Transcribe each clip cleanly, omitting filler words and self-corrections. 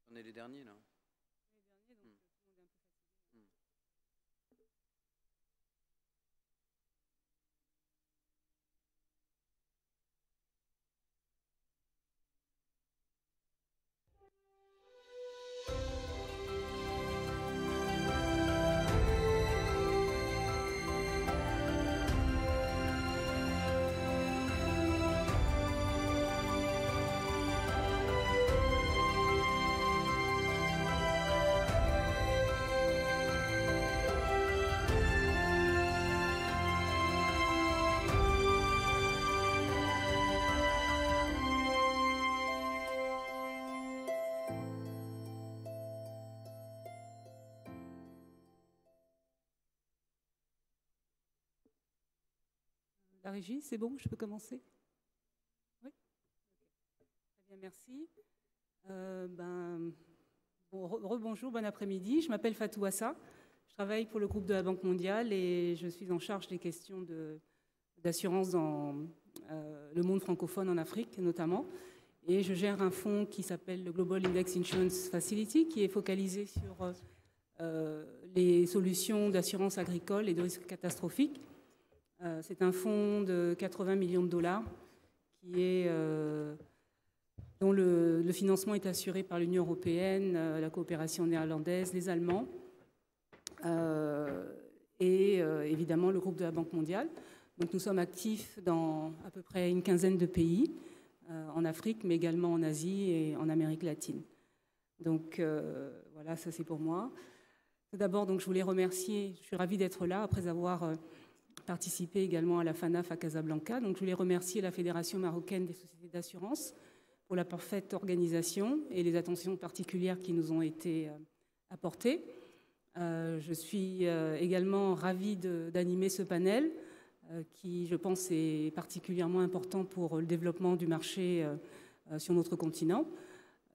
On est les derniers là. La régie, c'est bon, je peux commencer? Oui. Très bien, merci. Rebonjour, bon après-midi. Je m'appelle Fatou Assa. Je travaille pour le groupe de la Banque mondiale et je suis en charge des questions d'assurance dans le monde francophone en Afrique notamment. Et je gère un fonds qui s'appelle le Global Index Insurance Facility qui est focalisé sur les solutions d'assurance agricole et de risques catastrophiques. C'est un fonds de 80 millions de dollars dont le financement est assuré par l'Union européenne, la coopération néerlandaise, les Allemands et évidemment le groupe de la Banque mondiale. Donc nous sommes actifs dans à peu près une quinzaine de pays, en Afrique, mais également en Asie et en Amérique latine. Donc voilà, ça c'est pour moi. Tout d'abord, donc, je voulais remercier, je suis ravie d'être là après avoir participé également à la FANAF à Casablanca. Donc je voulais remercier la Fédération marocaine des sociétés d'assurance pour la parfaite organisation et les attentions particulières qui nous ont été apportées. Je suis également ravie d'animer ce panel qui, je pense, est particulièrement important pour le développement du marché sur notre continent.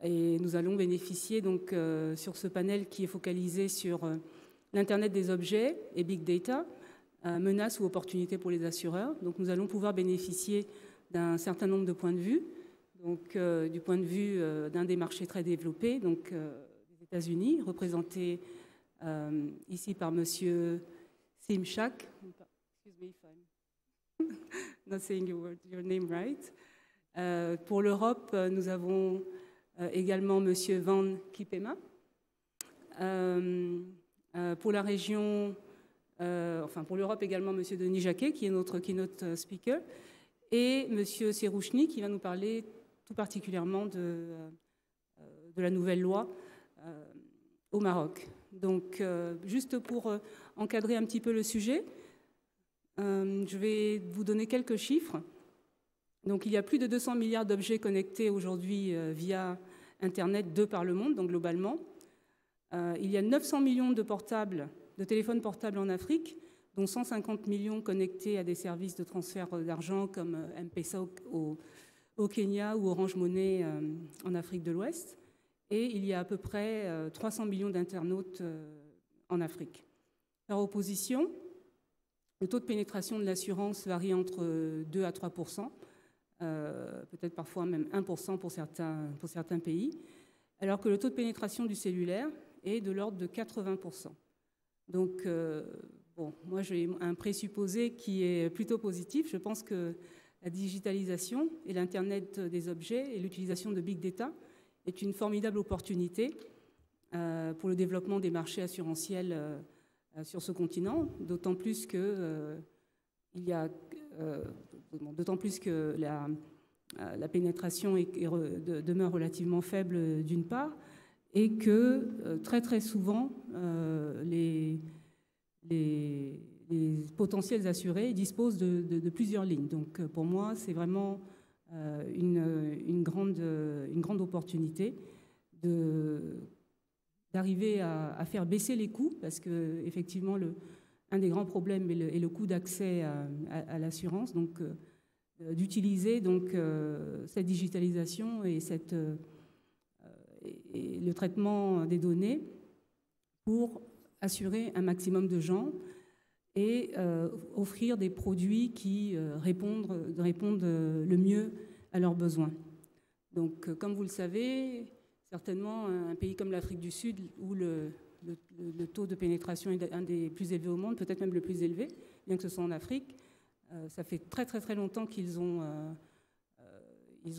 Et nous allons bénéficier donc sur ce panel qui est focalisé sur l'Internet des objets et Big Data, menaces ou opportunités pour les assureurs. Donc nous allons pouvoir bénéficier d'un certain nombre de points de vue. Donc du point de vue d'un des marchés très développés, donc les États-Unis, représentés ici par Monsieur Simchak. Excuse me if I'm not saying your name right. Pour l'Europe, nous avons également Monsieur Van Kipema. Pour la région, pour l'Europe également Monsieur Denis Jacquet, qui est notre keynote speaker, et Monsieur Serouchni, qui va nous parler tout particulièrement de la nouvelle loi au Maroc. Donc, juste pour encadrer un petit peu le sujet, je vais vous donner quelques chiffres. Donc, il y a plus de 200 milliards d'objets connectés aujourd'hui via Internet de par le monde, donc globalement. Il y a 900 millions de téléphones portables en Afrique, dont 150 millions connectés à des services de transfert d'argent comme M-Pesa au Kenya ou Orange Money en Afrique de l'Ouest. Et il y a à peu près 300 millions d'internautes en Afrique. Par opposition, le taux de pénétration de l'assurance varie entre 2 à 3%, peut-être parfois même 1% pour certains pays, alors que le taux de pénétration du cellulaire est de l'ordre de 80%. Donc, moi j'ai un présupposé qui est plutôt positif. Je pense que la digitalisation et l'Internet des objets et l'utilisation de Big Data est une formidable opportunité pour le développement des marchés assurantiels sur ce continent, d'autant plus que la pénétration demeure relativement faible d'une part, et que très très souvent les potentiels assurés disposent de plusieurs lignes. Donc pour moi, c'est vraiment une grande opportunité d'arriver à faire baisser les coûts, parce que effectivement un des grands problèmes est le coût d'accès à l'assurance, donc d'utiliser donc cette digitalisation et le traitement des données pour assurer un maximum de gens et offrir des produits qui répondent le mieux à leurs besoins. Donc, comme vous le savez, certainement un pays comme l'Afrique du Sud, où le taux de pénétration est un des plus élevés au monde, peut-être même le plus élevé, bien que ce soit en Afrique, ça fait très très très longtemps qu'ils ont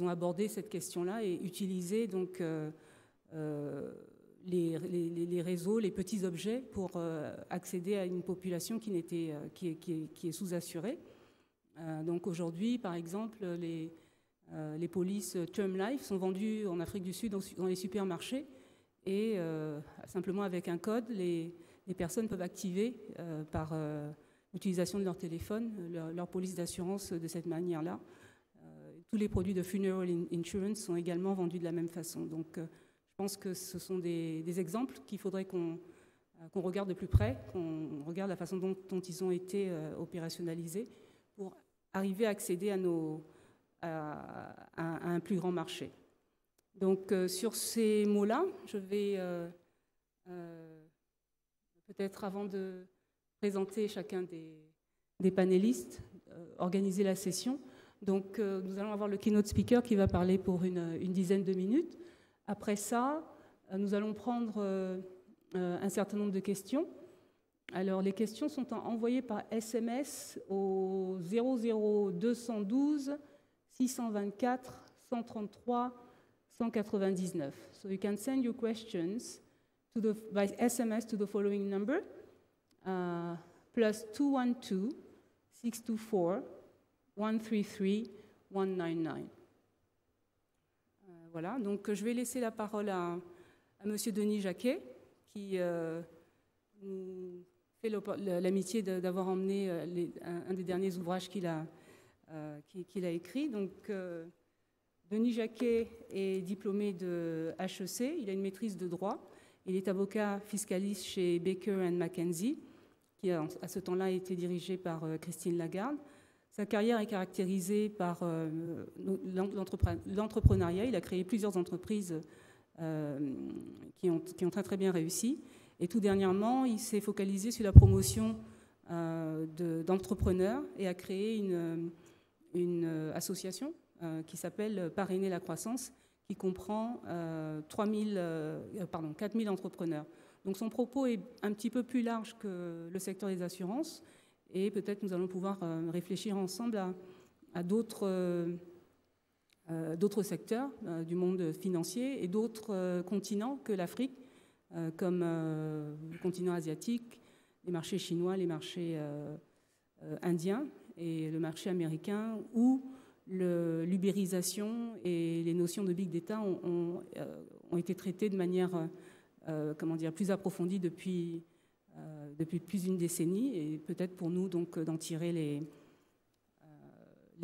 abordé cette question-là et utilisé donc les réseaux, les petits objets pour accéder à une population qui est sous-assurée. Donc aujourd'hui, par exemple, les polices Term Life sont vendues en Afrique du Sud dans les supermarchés et simplement avec un code, les personnes peuvent activer par l'utilisation de leur téléphone leur police d'assurance de cette manière-là. Tous les produits de funeral insurance sont également vendus de la même façon. Donc je pense que ce sont des exemples qu'il faudrait qu'on regarde de plus près, qu'on regarde la façon dont ils ont été opérationnalisés pour arriver à accéder à un plus grand marché. Donc sur ces mots-là, je vais peut-être, avant de présenter chacun des panélistes, organiser la session. Donc nous allons avoir le keynote speaker qui va parler pour une dizaine de minutes. Après ça, nous allons prendre un certain nombre de questions. Alors, les questions sont envoyées par SMS au 00212 624 133 199. So you can send your questions by SMS to the following number, plus 212 624 133 199. Voilà, donc je vais laisser la parole à M. Denis Jacquet, qui nous fait l'amitié d'avoir emmené un des derniers ouvrages qu'il a écrit. Donc, Denis Jacquet est diplômé de HEC, il a une maîtrise de droit, il est avocat fiscaliste chez Baker & McKenzie, qui à ce temps-là a été dirigé par Christine Lagarde. Sa carrière est caractérisée par l'entrepreneuriat. Il a créé plusieurs entreprises qui ont très très bien réussi. Et tout dernièrement, il s'est focalisé sur la promotion d'entrepreneurs et a créé une association qui s'appelle Parrainer la croissance, qui comprend 4000 entrepreneurs. Donc son propos est un petit peu plus large que le secteur des assurances. Et peut-être nous allons pouvoir réfléchir ensemble à d'autres secteurs du monde financier et d'autres continents que l'Afrique, comme le continent asiatique, les marchés chinois, les marchés indiens et le marché américain, où l'ubérisation et les notions de big data ont été traitées de manière plus approfondie depuis plus d'une décennie, et peut-être pour nous donc d'en tirer les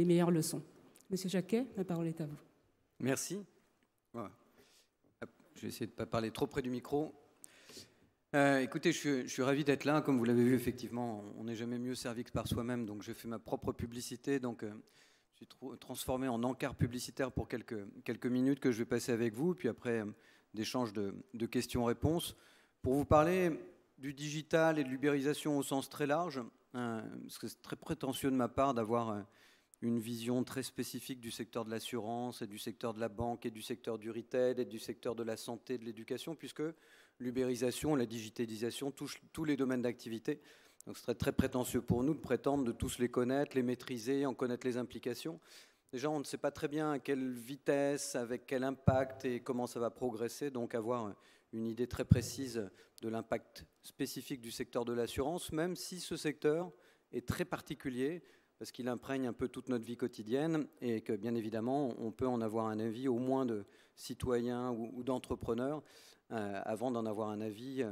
meilleures leçons. Monsieur Jacquet, la parole est à vous. Merci. Voilà. Je vais essayer de ne pas parler trop près du micro. Écoutez, je suis ravi d'être là. Comme vous l'avez vu, effectivement, on n'est jamais mieux servi que par soi-même. Donc, j'ai fait ma propre publicité. Donc, je suis transformé en encart publicitaire pour quelques minutes que je vais passer avec vous. Puis après, d'échanges de questions-réponses. Pour vous parler du digital et de l'ubérisation au sens très large, parce que c'est très prétentieux de ma part d'avoir une vision très spécifique du secteur de l'assurance et du secteur de la banque et du secteur du retail et du secteur de la santé et de l'éducation, puisque l'ubérisation, la digitalisation touchent tous les domaines d'activité. Donc ce serait très prétentieux pour nous de prétendre de tous les connaître, les maîtriser, en connaître les implications. Déjà, on ne sait pas très bien à quelle vitesse, avec quel impact et comment ça va progresser, donc avoir une idée très précise de l'impact spécifique du secteur de l'assurance, même si ce secteur est très particulier, parce qu'il imprègne un peu toute notre vie quotidienne et que, bien évidemment, on peut en avoir un avis, au moins de citoyens ou d'entrepreneurs, avant d'en avoir un avis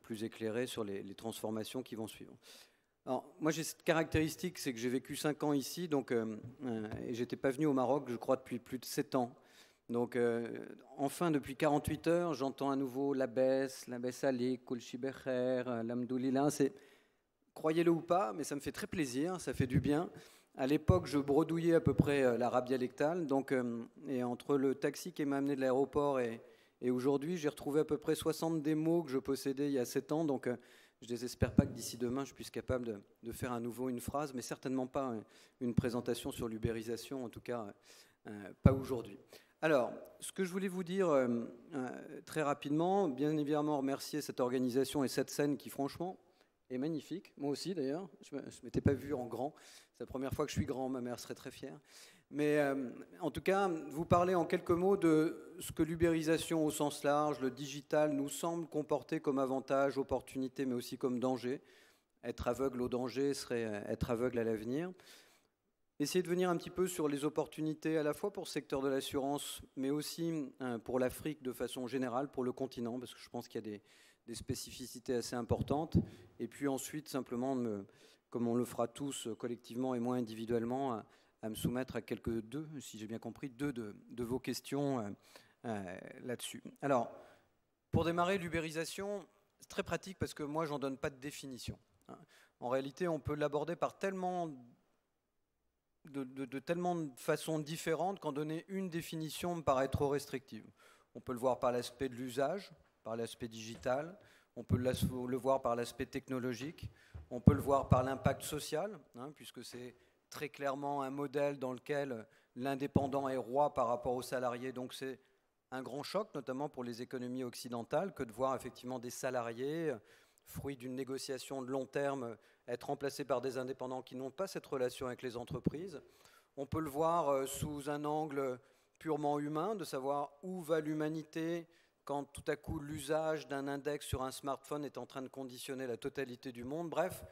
plus éclairé sur les transformations qui vont suivre. Alors, moi, j'ai cette caractéristique, c'est que j'ai vécu 5 ans ici, donc, et je n'étais pas venu au Maroc, je crois, depuis plus de 7 ans. Donc, enfin, depuis 48 heures, j'entends à nouveau la baisse alik, kulshi becher, l'amdoulillah. Croyez-le ou pas, mais ça me fait très plaisir, ça fait du bien. À l'époque, je bredouillais à peu près l'arabe dialectal, donc, et entre le taxi qui m'a amené de l'aéroport et aujourd'hui, j'ai retrouvé à peu près 60 des mots que je possédais il y a 7 ans, donc Je ne désespère pas que d'ici demain, je puisse capable de faire à nouveau une phrase, mais certainement pas une présentation sur l'ubérisation, en tout cas pas aujourd'hui. Alors, ce que je voulais vous dire très rapidement, bien évidemment remercier cette organisation et cette scène qui, franchement, est magnifique. Moi aussi, d'ailleurs. Je ne m'étais pas vu en grand. C'est la première fois que je suis grand. Ma mère serait très fière. Mais en tout cas, vous parler en quelques mots de ce que l'ubérisation au sens large, le digital, nous semble comporter comme avantage, opportunité, mais aussi comme danger. Être aveugle au danger serait être aveugle à l'avenir. Essayer de venir un petit peu sur les opportunités à la fois pour le secteur de l'assurance, mais aussi pour l'Afrique de façon générale, pour le continent, parce que je pense qu'il y a des spécificités assez importantes. Et puis ensuite, simplement, comme on le fera tous collectivement et moi individuellement, à me soumettre à si j'ai bien compris, deux de vos questions là-dessus. Alors, pour démarrer, l'ubérisation, c'est très pratique parce que moi, j'en donne pas de définition. En réalité, on peut l'aborder par tellement de façons différentes qu'en donner une définition me paraît trop restrictive. On peut le voir par l'aspect de l'usage, par l'aspect digital, on peut le voir par l'aspect technologique, on peut le voir par l'impact social, puisque c'est très clairement un modèle dans lequel l'indépendant est roi par rapport aux salariés, donc c'est un grand choc, notamment pour les économies occidentales, que de voir effectivement des salariés, fruit d'une négociation de long terme, être remplacés par des indépendants qui n'ont pas cette relation avec les entreprises. On peut le voir sous un angle purement humain, de savoir où va l'humanité quand tout à coup l'usage d'un index sur un smartphone est en train de conditionner la totalité du monde. Bref,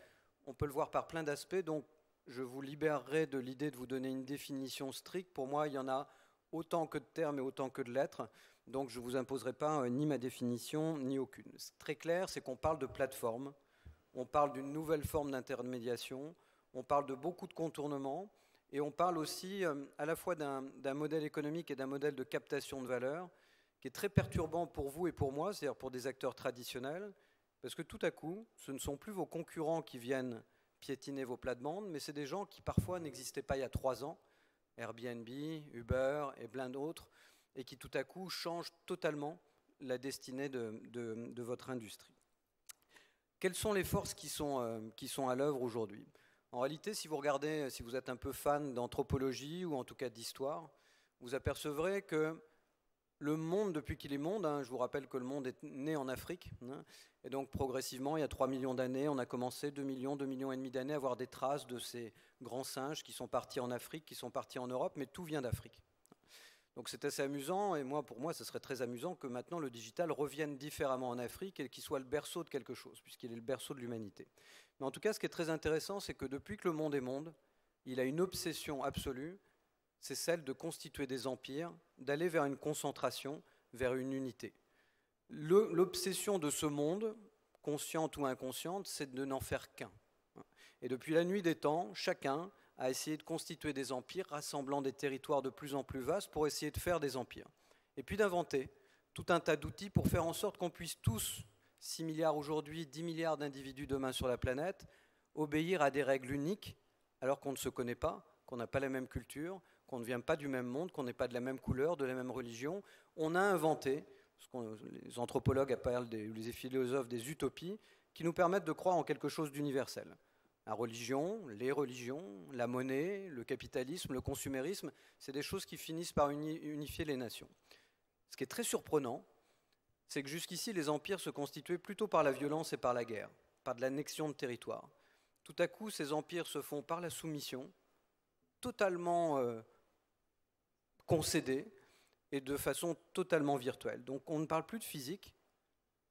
on peut le voir par plein d'aspects, donc je vous libérerai de l'idée de vous donner une définition stricte. Pour moi, il y en a autant que de termes et autant que de lettres, donc je ne vous imposerai pas ni ma définition, ni aucune. C'est très clair, c'est qu'on parle de plateforme, on parle d'une nouvelle forme d'intermédiation, on parle de beaucoup de contournements, et on parle aussi à la fois d'un modèle économique et d'un modèle de captation de valeur qui est très perturbant pour vous et pour moi, c'est-à-dire pour des acteurs traditionnels, parce que tout à coup, ce ne sont plus vos concurrents qui viennent piétiner vos plates-bandes, mais c'est des gens qui parfois n'existaient pas il y a 3 ans, Airbnb, Uber et plein d'autres, et qui tout à coup changent totalement la destinée de votre industrie. Quelles sont les forces qui sont à l'œuvre aujourd'hui ? En réalité, si vous regardez, si vous êtes un peu fan d'anthropologie ou en tout cas d'histoire, vous apercevrez que le monde, depuis qu'il est monde, je vous rappelle que le monde est né en Afrique, et donc progressivement, il y a 3 millions d'années, on a commencé 2 millions et demi d'années à avoir des traces de ces grands singes qui sont partis en Afrique, qui sont partis en Europe, mais tout vient d'Afrique. Donc c'est assez amusant, et pour moi, ce serait très amusant que maintenant le digital revienne différemment en Afrique et qu'il soit le berceau de quelque chose, puisqu'il est le berceau de l'humanité. Mais en tout cas, ce qui est très intéressant, c'est que depuis que le monde est monde, il a une obsession absolue, c'est celle de constituer des empires, d'aller vers une concentration, vers une unité. L'obsession de ce monde, consciente ou inconsciente, c'est de n'en faire qu'un. Et depuis la nuit des temps, chacun a essayé de constituer des empires, rassemblant des territoires de plus en plus vastes pour essayer de faire des empires. Et puis d'inventer tout un tas d'outils pour faire en sorte qu'on puisse tous, 6 milliards aujourd'hui, 10 milliards d'individus demain sur la planète, obéir à des règles uniques, alors qu'on ne se connaît pas, qu'on n'a pas la même culture, qu'on ne vient pas du même monde, qu'on n'est pas de la même couleur, de la même religion. On a inventé, ce que les anthropologues appellent, les philosophes, des utopies, qui nous permettent de croire en quelque chose d'universel. La religion, les religions, la monnaie, le capitalisme, le consumérisme, c'est des choses qui finissent par unifier les nations. Ce qui est très surprenant, c'est que jusqu'ici, les empires se constituaient plutôt par la violence et par la guerre, par de l'annexion de territoire. Tout à coup, ces empires se font par la soumission, totalement concédés et de façon totalement virtuelle. Donc on ne parle plus de physique,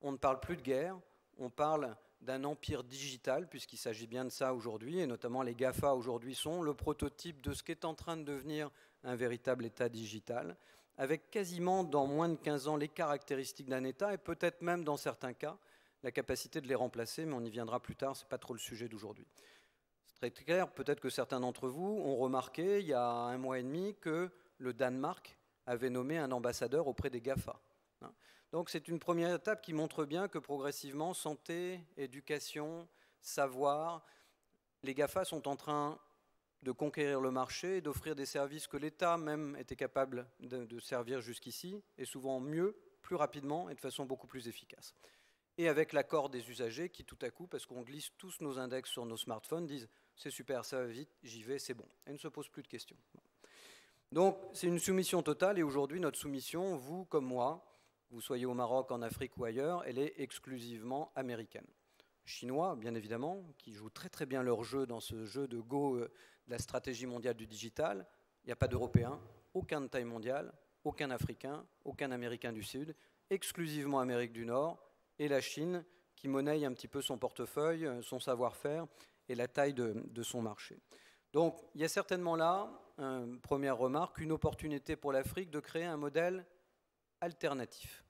on ne parle plus de guerre, on parle d'un empire digital, puisqu'il s'agit bien de ça aujourd'hui, et notamment les GAFA aujourd'hui sont le prototype de ce qui est en train de devenir un véritable État digital, avec quasiment dans moins de 15 ans les caractéristiques d'un État, et peut-être même dans certains cas la capacité de les remplacer, mais on y viendra plus tard, ce n'est pas trop le sujet d'aujourd'hui. C'est très clair, peut-être que certains d'entre vous ont remarqué il y a 1 mois et demi que le Danemark avait nommé un ambassadeur auprès des GAFA. Donc c'est une première étape qui montre bien que progressivement, santé, éducation, savoir, les GAFA sont en train de conquérir le marché et d'offrir des services que l'État même était capable de servir jusqu'ici, et souvent mieux, plus rapidement et de façon beaucoup plus efficace. et avec l'accord des usagers qui tout à coup, parce qu'on glisse tous nos index sur nos smartphones, disent c'est super, ça va vite, j'y vais, c'est bon. Et ne se posent plus de questions. Donc c'est une soumission totale, et aujourd'hui notre soumission, vous comme moi, vous soyez au Maroc, en Afrique ou ailleurs, elle est exclusivement américaine. Chinois, bien évidemment, qui jouent très très bien leur jeu dans ce jeu de Go de la stratégie mondiale du digital. Il n'y a pas d'Européens, aucun de taille mondiale, aucun Africain, aucun Américain du Sud, exclusivement Amérique du Nord, et la Chine qui monnaie un petit peu son portefeuille, son savoir-faire et la taille de son marché. Donc il y a certainement là, première remarque, une opportunité pour l'Afrique de créer un modèle alternatif.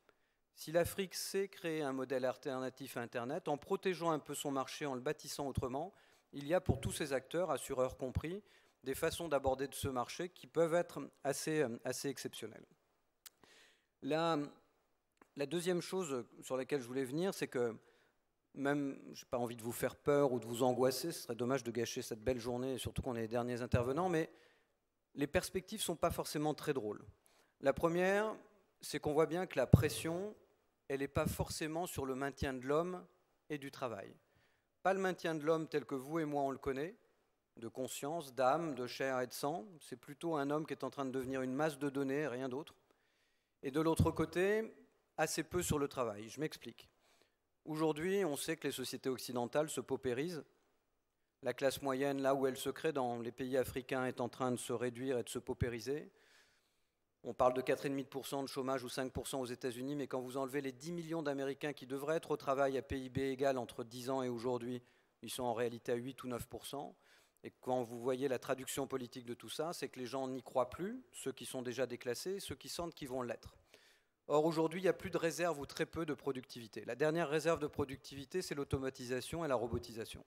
Si l'Afrique sait créer un modèle alternatif à Internet, en protégeant un peu son marché, en le bâtissant autrement, il y a pour tous ces acteurs, assureurs compris, des façons d'aborder ce marché qui peuvent être assez exceptionnelles. La deuxième chose sur laquelle je voulais venir, c'est que même, je n'ai pas envie de vous faire peur ou de vous angoisser, ce serait dommage de gâcher cette belle journée, surtout qu'on est les derniers intervenants, mais les perspectives ne sont pas forcément très drôles. La première, c'est qu'on voit bien que la pression, elle n'est pas forcément sur le maintien de l'homme et du travail. Pas le maintien de l'homme tel que vous et moi on le connaît, de conscience, d'âme, de chair et de sang. C'est plutôt un homme qui est en train de devenir une masse de données, rien d'autre. Et de l'autre côté, assez peu sur le travail. Je m'explique. Aujourd'hui, on sait que les sociétés occidentales se paupérisent. La classe moyenne, là où elle se crée dans les pays africains, est en train de se réduire et de se paupériser. On parle de 4,5% de chômage ou 5% aux États-Unis, mais quand vous enlevez les 10 millions d'Américains qui devraient être au travail à PIB égal entre 10 ans et aujourd'hui, ils sont en réalité à 8 ou 9%. Et quand vous voyez la traduction politique de tout ça, c'est que les gens n'y croient plus, ceux qui sont déjà déclassés, ceux qui sentent qu'ils vont l'être. Or, aujourd'hui, il n'y a plus de réserve ou très peu de productivité. La dernière réserve de productivité, c'est l'automatisation et la robotisation.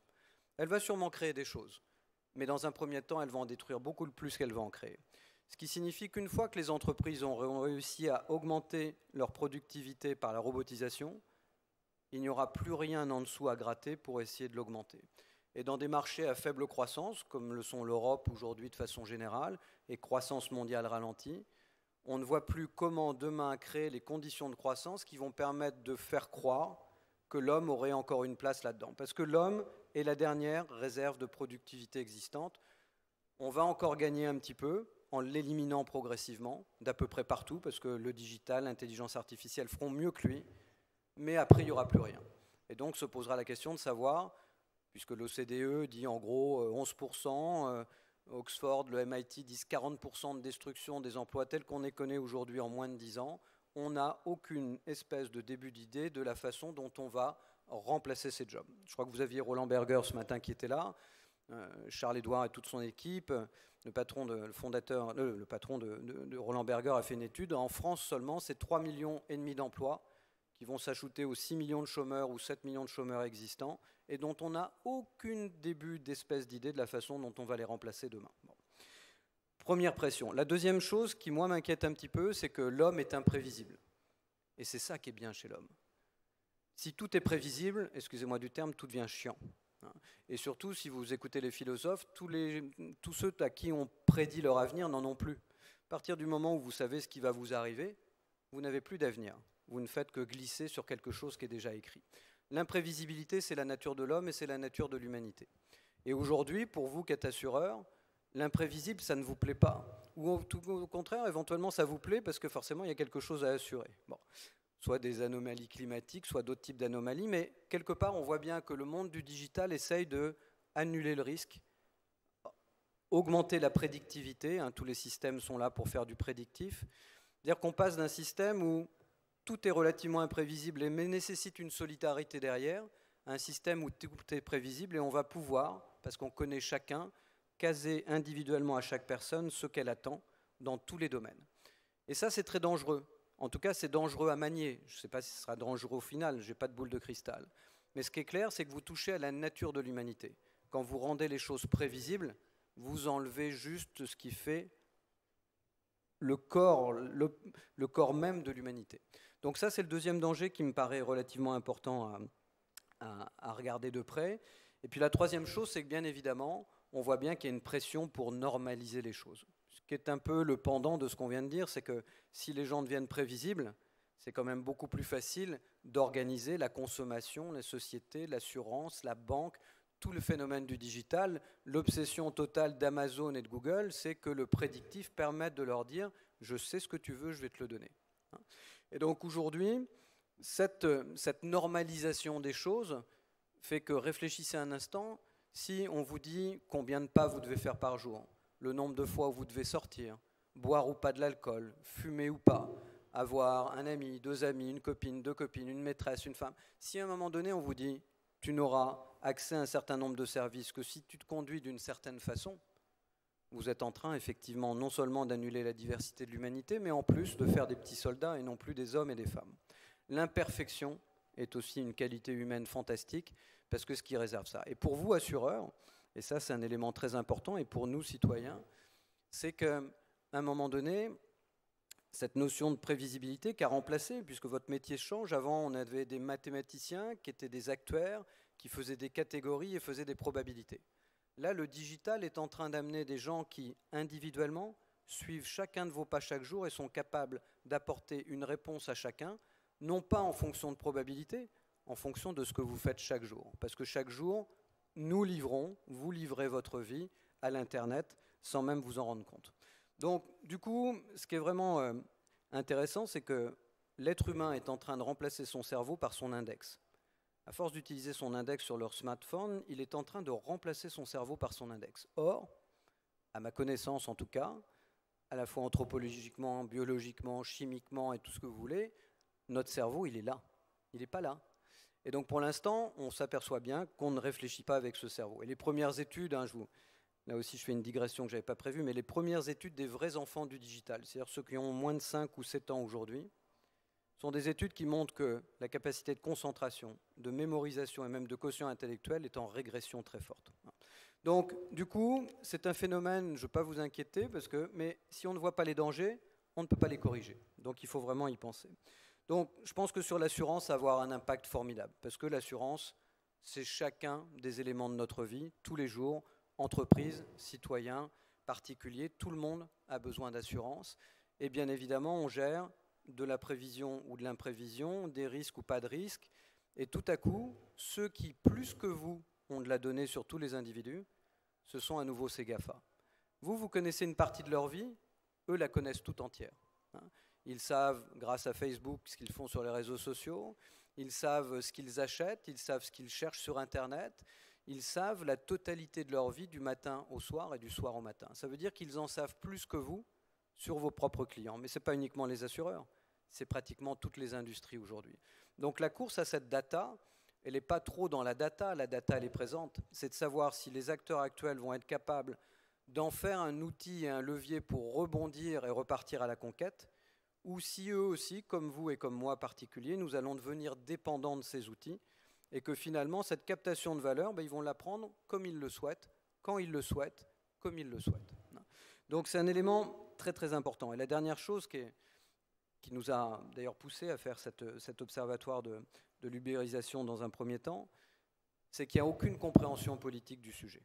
Elle va sûrement créer des choses, mais dans un premier temps, elle va en détruire beaucoup plus qu'elle va en créer. Ce qui signifie qu'une fois que les entreprises ont réussi à augmenter leur productivité par la robotisation, il n'y aura plus rien en dessous à gratter pour essayer de l'augmenter. Et dans des marchés à faible croissance, comme le sont l'Europe aujourd'hui de façon générale, et croissance mondiale ralentie, on ne voit plus comment demain créer les conditions de croissance qui vont permettre de faire croire que l'homme aurait encore une place là-dedans. Parce que l'homme est la dernière réserve de productivité existante. On va encore gagner un petit peu en l'éliminant progressivement, d'à peu près partout, parce que le digital, l'intelligence artificielle feront mieux que lui, mais après il n'y aura plus rien. Et donc se posera la question de savoir, puisque l'OCDE dit en gros 11%, Oxford, le MIT disent 40% de destruction des emplois tels qu'on les connaît aujourd'hui en moins de 10 ans, on n'a aucune espèce de début d'idée de la façon dont on va remplacer ces jobs. Je crois que vous aviez Roland Berger ce matin qui était là, Charles-Édouard et toute son équipe, le patron de Roland Berger a fait une étude. En France seulement, c'est 3,5 millions d'emplois qui vont s'ajouter aux 6 millions de chômeurs ou 7 millions de chômeurs existants et dont on n'a aucun début d'espèce d'idée de la façon dont on va les remplacer demain. Bon. Première pression. La deuxième chose qui, moi, m'inquiète un petit peu, c'est que l'homme est imprévisible. Et c'est ça qui est bien chez l'homme. Si tout est prévisible, excusez-moi du terme, tout devient chiant. Et surtout, si vous écoutez les philosophes, tous ceux à qui on prédit leur avenir n'en ont plus. À partir du moment où vous savez ce qui va vous arriver, vous n'avez plus d'avenir. Vous ne faites que glisser sur quelque chose qui est déjà écrit. L'imprévisibilité, c'est la nature de l'homme et c'est la nature de l'humanité. Et aujourd'hui, pour vous qui êtes assureur, l'imprévisible, ça ne vous plaît pas. Ou au contraire, éventuellement, ça vous plaît parce que forcément, il y a quelque chose à assurer. Bon. Soit des anomalies climatiques, soit d'autres types d'anomalies, mais quelque part, on voit bien que le monde du digital essaye d'annuler le risque, augmenter la prédictivité, tous les systèmes sont là pour faire du prédictif, c'est-à-dire qu'on passe d'un système où tout est relativement imprévisible mais nécessite une solidarité derrière, à un système où tout est prévisible et on va pouvoir, parce qu'on connaît chacun, caser individuellement à chaque personne ce qu'elle attend dans tous les domaines. Et ça, c'est très dangereux. En tout cas, c'est dangereux à manier. Je ne sais pas si ce sera dangereux au final, je n'ai pas de boule de cristal. Mais ce qui est clair, c'est que vous touchez à la nature de l'humanité. Quand vous rendez les choses prévisibles, vous enlevez juste ce qui fait le corps même de l'humanité. Donc ça, c'est le deuxième danger qui me paraît relativement important à regarder de près. Et puis la troisième chose, c'est que bien évidemment, on voit bien qu'il y a une pression pour normaliser les choses. Ce qui est un peu le pendant de ce qu'on vient de dire, c'est que si les gens deviennent prévisibles, c'est quand même beaucoup plus facile d'organiser la consommation, les sociétés, l'assurance, la banque, tout le phénomène du digital. L'obsession totale d'Amazon et de Google, c'est que le prédictif permette de leur dire « je sais ce que tu veux, je vais te le donner ». Et donc aujourd'hui, cette normalisation des choses fait que réfléchissez un instant, si on vous dit combien de pas vous devez faire par jour, le nombre de fois où vous devez sortir, boire ou pas de l'alcool, fumer ou pas, avoir un ami, deux amis, une copine, deux copines, une maîtresse, une femme, si à un moment donné on vous dit tu n'auras accès à un certain nombre de services que si tu te conduis d'une certaine façon, vous êtes en train effectivement non seulement d'annuler la diversité de l'humanité, mais en plus de faire des petits soldats et non plus des hommes et des femmes. L'imperfection est aussi une qualité humaine fantastique, parce que ce qui réserve ça. Et pour vous, assureurs, et ça c'est un élément très important, et pour nous, citoyens, c'est qu'à un moment donné, cette notion de prévisibilité qui a remplacé, puisque votre métier change, avant on avait des mathématiciens qui étaient des actuaires, qui faisaient des catégories et faisaient des probabilités. Là, le digital est en train d'amener des gens qui, individuellement, suivent chacun de vos pas chaque jour et sont capables d'apporter une réponse à chacun, non pas en fonction de probabilité, en fonction de ce que vous faites chaque jour. Parce que chaque jour, nous livrons, vous livrez votre vie à l'Internet sans même vous en rendre compte. Donc, du coup, ce qui est vraiment intéressant, c'est que l'être humain est en train de remplacer son cerveau par son index. À force d'utiliser son index sur leur smartphone, il est en train de remplacer son cerveau par son index. Or, à ma connaissance en tout cas, à la fois anthropologiquement, biologiquement, chimiquement et tout ce que vous voulez, notre cerveau, il est là. Il n'est pas là. Et donc pour l'instant, on s'aperçoit bien qu'on ne réfléchit pas avec ce cerveau. Et les premières études, là aussi je fais une digression que je n'avais pas prévue, mais les premières études des vrais enfants du digital, c'est-à-dire ceux qui ont moins de 5 ou 7 ans aujourd'hui, sont des études qui montrent que la capacité de concentration, de mémorisation et même de quotient intellectuel est en régression très forte. Donc, du coup, c'est un phénomène, je ne veux pas vous inquiéter, mais si on ne voit pas les dangers, on ne peut pas les corriger. Donc, il faut vraiment y penser. Donc, je pense que sur l'assurance, ça va avoir un impact formidable, parce que l'assurance, c'est chacun des éléments de notre vie, tous les jours, entreprises, citoyens, particuliers, tout le monde a besoin d'assurance. Et bien évidemment, on gère de la prévision ou de l'imprévision, des risques ou pas de risques, et tout à coup, ceux qui, plus que vous, ont de la donnée sur tous les individus, ce sont à nouveau ces GAFA. Vous connaissez une partie de leur vie, eux la connaissent tout entière. Ils savent, grâce à Facebook, ce qu'ils font sur les réseaux sociaux, ils savent ce qu'ils achètent, ils savent ce qu'ils cherchent sur Internet, ils savent la totalité de leur vie du matin au soir et du soir au matin. Ça veut dire qu'ils en savent plus que vous sur vos propres clients. Mais ce n'est pas uniquement les assureurs, c'est pratiquement toutes les industries aujourd'hui. Donc la course à cette data, elle n'est pas trop dans la data elle est présente, c'est de savoir si les acteurs actuels vont être capables d'en faire un outil et un levier pour rebondir et repartir à la conquête, ou si eux aussi, comme vous et comme moi particuliers, nous allons devenir dépendants de ces outils, et que finalement, cette captation de valeur, ils vont la prendre comme ils le souhaitent, quand ils le souhaitent, comme ils le souhaitent. Donc c'est un élément très très important. Et la dernière chose qui nous a d'ailleurs poussé à faire cet observatoire de l'ubérisation dans un premier temps, c'est qu'il n'y a aucune compréhension politique du sujet.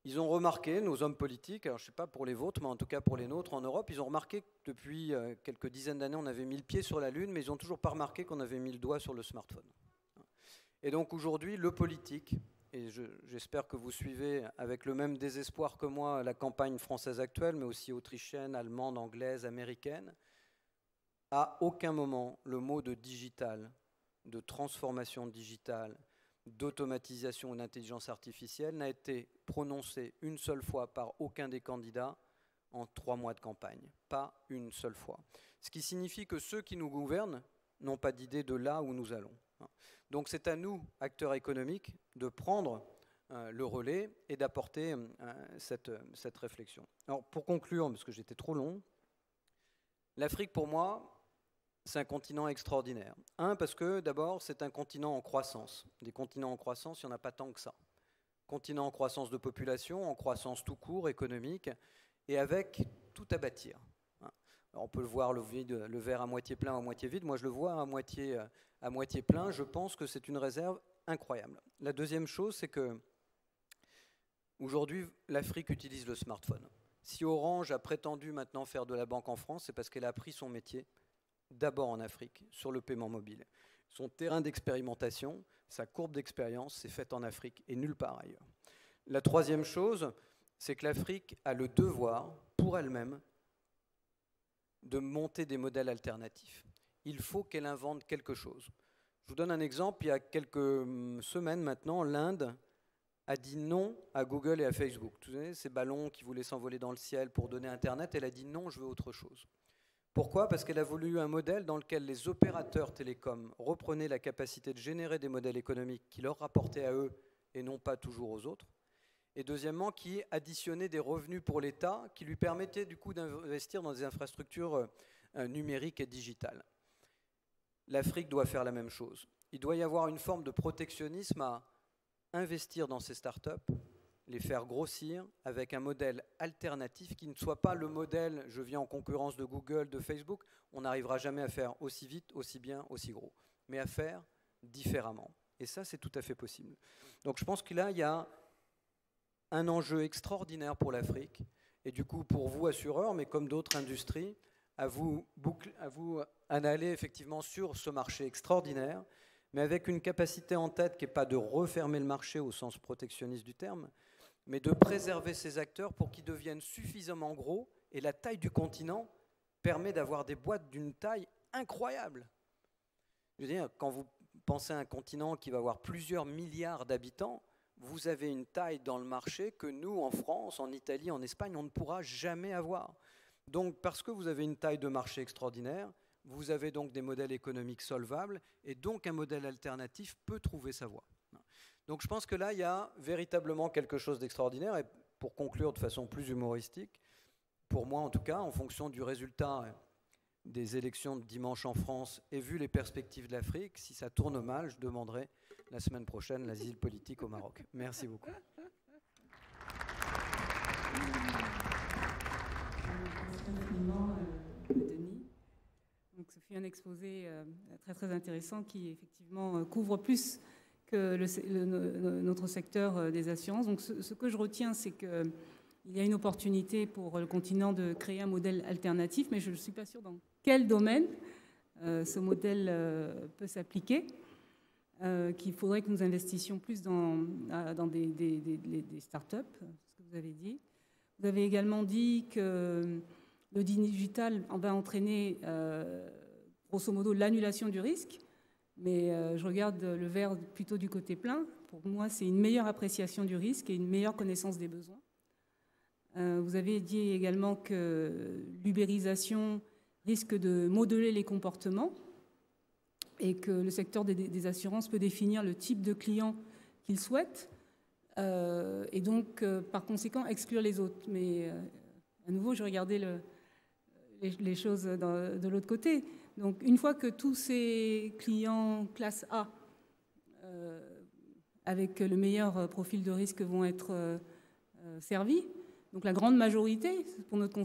Ils ont remarqué, nos hommes politiques, alors je ne sais pas pour les vôtres, mais en tout cas pour les nôtres en Europe, ils ont remarqué que depuis quelques dizaines d'années, on avait mis le pied sur la Lune, mais ils n'ont toujours pas remarqué qu'on avait mis le doigt sur le smartphone. Et donc aujourd'hui, le politique, et j'espère que vous suivez avec le même désespoir que moi la campagne française actuelle, mais aussi autrichienne, allemande, anglaise, américaine, à aucun moment le mot de digital, de transformation digitale, d'automatisation ou d'intelligence artificielle n'a été prononcé une seule fois par aucun des candidats en 3 mois de campagne. Pas une seule fois. Ce qui signifie que ceux qui nous gouvernent n'ont pas d'idée de là où nous allons. Donc c'est à nous, acteurs économiques, de prendre le relais et d'apporter cette réflexion. Alors pour conclure, parce que j'étais trop long, l'Afrique pour moi, c'est un continent extraordinaire. Parce que d'abord, c'est un continent en croissance. Des continents en croissance, il n'y en a pas tant que ça. Continent en croissance de population, en croissance tout court, économique, et avec tout à bâtir. Alors on peut le voir, le verre à moitié plein ou à moitié vide. Moi, je le vois à moitié plein. Je pense que c'est une réserve incroyable. La deuxième chose, c'est que aujourd'hui, l'Afrique utilise le smartphone. Si Orange a prétendu maintenant faire de la banque en France, c'est parce qu'elle a appris son métier d'abord en Afrique, sur le paiement mobile. Son terrain d'expérimentation, sa courbe d'expérience, c'est faite en Afrique et nulle part ailleurs. La troisième chose, c'est que l'Afrique a le devoir, pour elle-même, de monter des modèles alternatifs. Il faut qu'elle invente quelque chose. Je vous donne un exemple. Il y a quelques semaines maintenant, l'Inde a dit non à Google et à Facebook. Vous savez, ces ballons qui voulaient s'envoler dans le ciel pour donner Internet, elle a dit non, je veux autre chose. Pourquoi? Parce qu'elle a voulu un modèle dans lequel les opérateurs télécoms reprenaient la capacité de générer des modèles économiques qui leur rapportaient à eux et non pas toujours aux autres. Et deuxièmement, qui additionnait des revenus pour l'État qui lui permettaient du coup d'investir dans des infrastructures numériques et digitales. L'Afrique doit faire la même chose. Il doit y avoir une forme de protectionnisme à investir dans ces startups, les faire grossir avec un modèle alternatif qui ne soit pas le modèle « je viens en concurrence de Google, de Facebook », on n'arrivera jamais à faire aussi vite, aussi bien, aussi gros, mais à faire différemment. Et ça, c'est tout à fait possible. Donc je pense que là, il y a un enjeu extraordinaire pour l'Afrique, et du coup pour vous assureurs, mais comme d'autres industries, à vous en aller effectivement sur ce marché extraordinaire, mais avec une capacité en tête qui n'est pas de refermer le marché au sens protectionniste du terme, mais de préserver ces acteurs pour qu'ils deviennent suffisamment gros, et la taille du continent permet d'avoir des boîtes d'une taille incroyable. Je veux dire, quand vous pensez à un continent qui va avoir plusieurs milliards d'habitants, vous avez une taille dans le marché que nous, en France, en Italie, en Espagne, on ne pourra jamais avoir. Donc, parce que vous avez une taille de marché extraordinaire, vous avez donc des modèles économiques solvables, et donc un modèle alternatif peut trouver sa voie. Donc je pense que là, il y a véritablement quelque chose d'extraordinaire, et pour conclure de façon plus humoristique, pour moi en tout cas, en fonction du résultat des élections de dimanche en France, et vu les perspectives de l'Afrique, si ça tourne mal, je demanderai la semaine prochaine l'asile politique au Maroc. Merci beaucoup. Donc, ce fut un exposé très très intéressant qui effectivement couvre plus que notre secteur des assurances. Donc ce que je retiens, c'est qu'il y a une opportunité pour le continent de créer un modèle alternatif, mais je ne suis pas sûre dans quel domaine ce modèle peut s'appliquer, qu'il faudrait que nous investissions plus dans des startups, ce que vous avez dit. Vous avez également dit que le digital va entraîner grosso modo l'annulation du risque, mais je regarde le verre plutôt du côté plein. Pour moi, c'est une meilleure appréciation du risque et une meilleure connaissance des besoins. Vous avez dit également que l'ubérisation risque de modeler les comportements et que le secteur des assurances peut définir le type de client qu'il souhaite et donc, par conséquent, exclure les autres. Mais à nouveau, je regardais les choses de l'autre côté. Donc, une fois que tous ces clients classe A, avec le meilleur profil de risque, vont être servis, donc la grande majorité, pour notre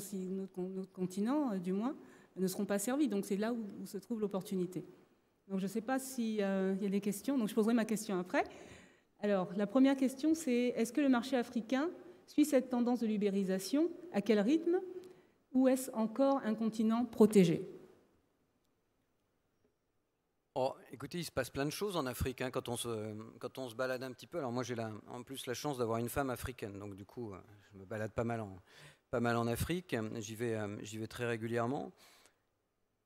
continent du moins, ne seront pas servis. Donc, c'est là où se trouve l'opportunité. Donc, je ne sais pas s'il y a des questions. Donc, je poserai ma question après. Alors, la première question, c'est est-ce que le marché africain suit cette tendance de l'ubérisation? À quel rythme? Ou est-ce encore un continent protégé? Oh, écoutez, il se passe plein de choses en Afrique hein, quand on se balade un petit peu. Alors moi, j'ai en plus la chance d'avoir une femme africaine, donc du coup, je me balade pas mal en Afrique. J'y vais très régulièrement.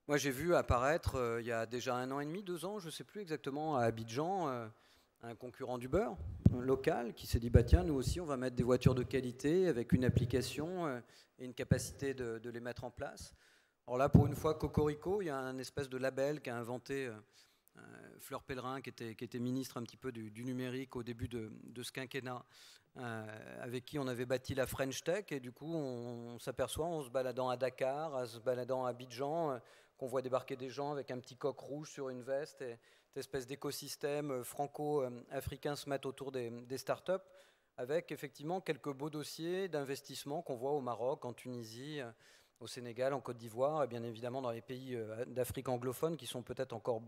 Moi, j'ai vu apparaître il y a déjà 1 an et demi, 2 ans, je ne sais plus exactement, à Abidjan, un concurrent d'Uber local qui s'est dit bah tiens, nous aussi, on va mettre des voitures de qualité avec une application et une capacité de les mettre en place. Alors là, pour une fois, Cocorico, il y a un espèce de label qu'a inventé Fleur Pellerin, qui était ministre un petit peu du numérique au début de ce quinquennat, avec qui on avait bâti la French Tech. Et du coup, on s'aperçoit, en se baladant à Dakar, en se baladant à Abidjan, qu'on voit débarquer des gens avec un petit coq rouge sur une veste. Et cette espèce d'écosystème franco-africain se met autour des startups, avec effectivement quelques beaux dossiers d'investissement qu'on voit au Maroc, en Tunisie, au Sénégal, en Côte d'Ivoire, et bien évidemment dans les pays d'Afrique anglophone qui sont peut-être encore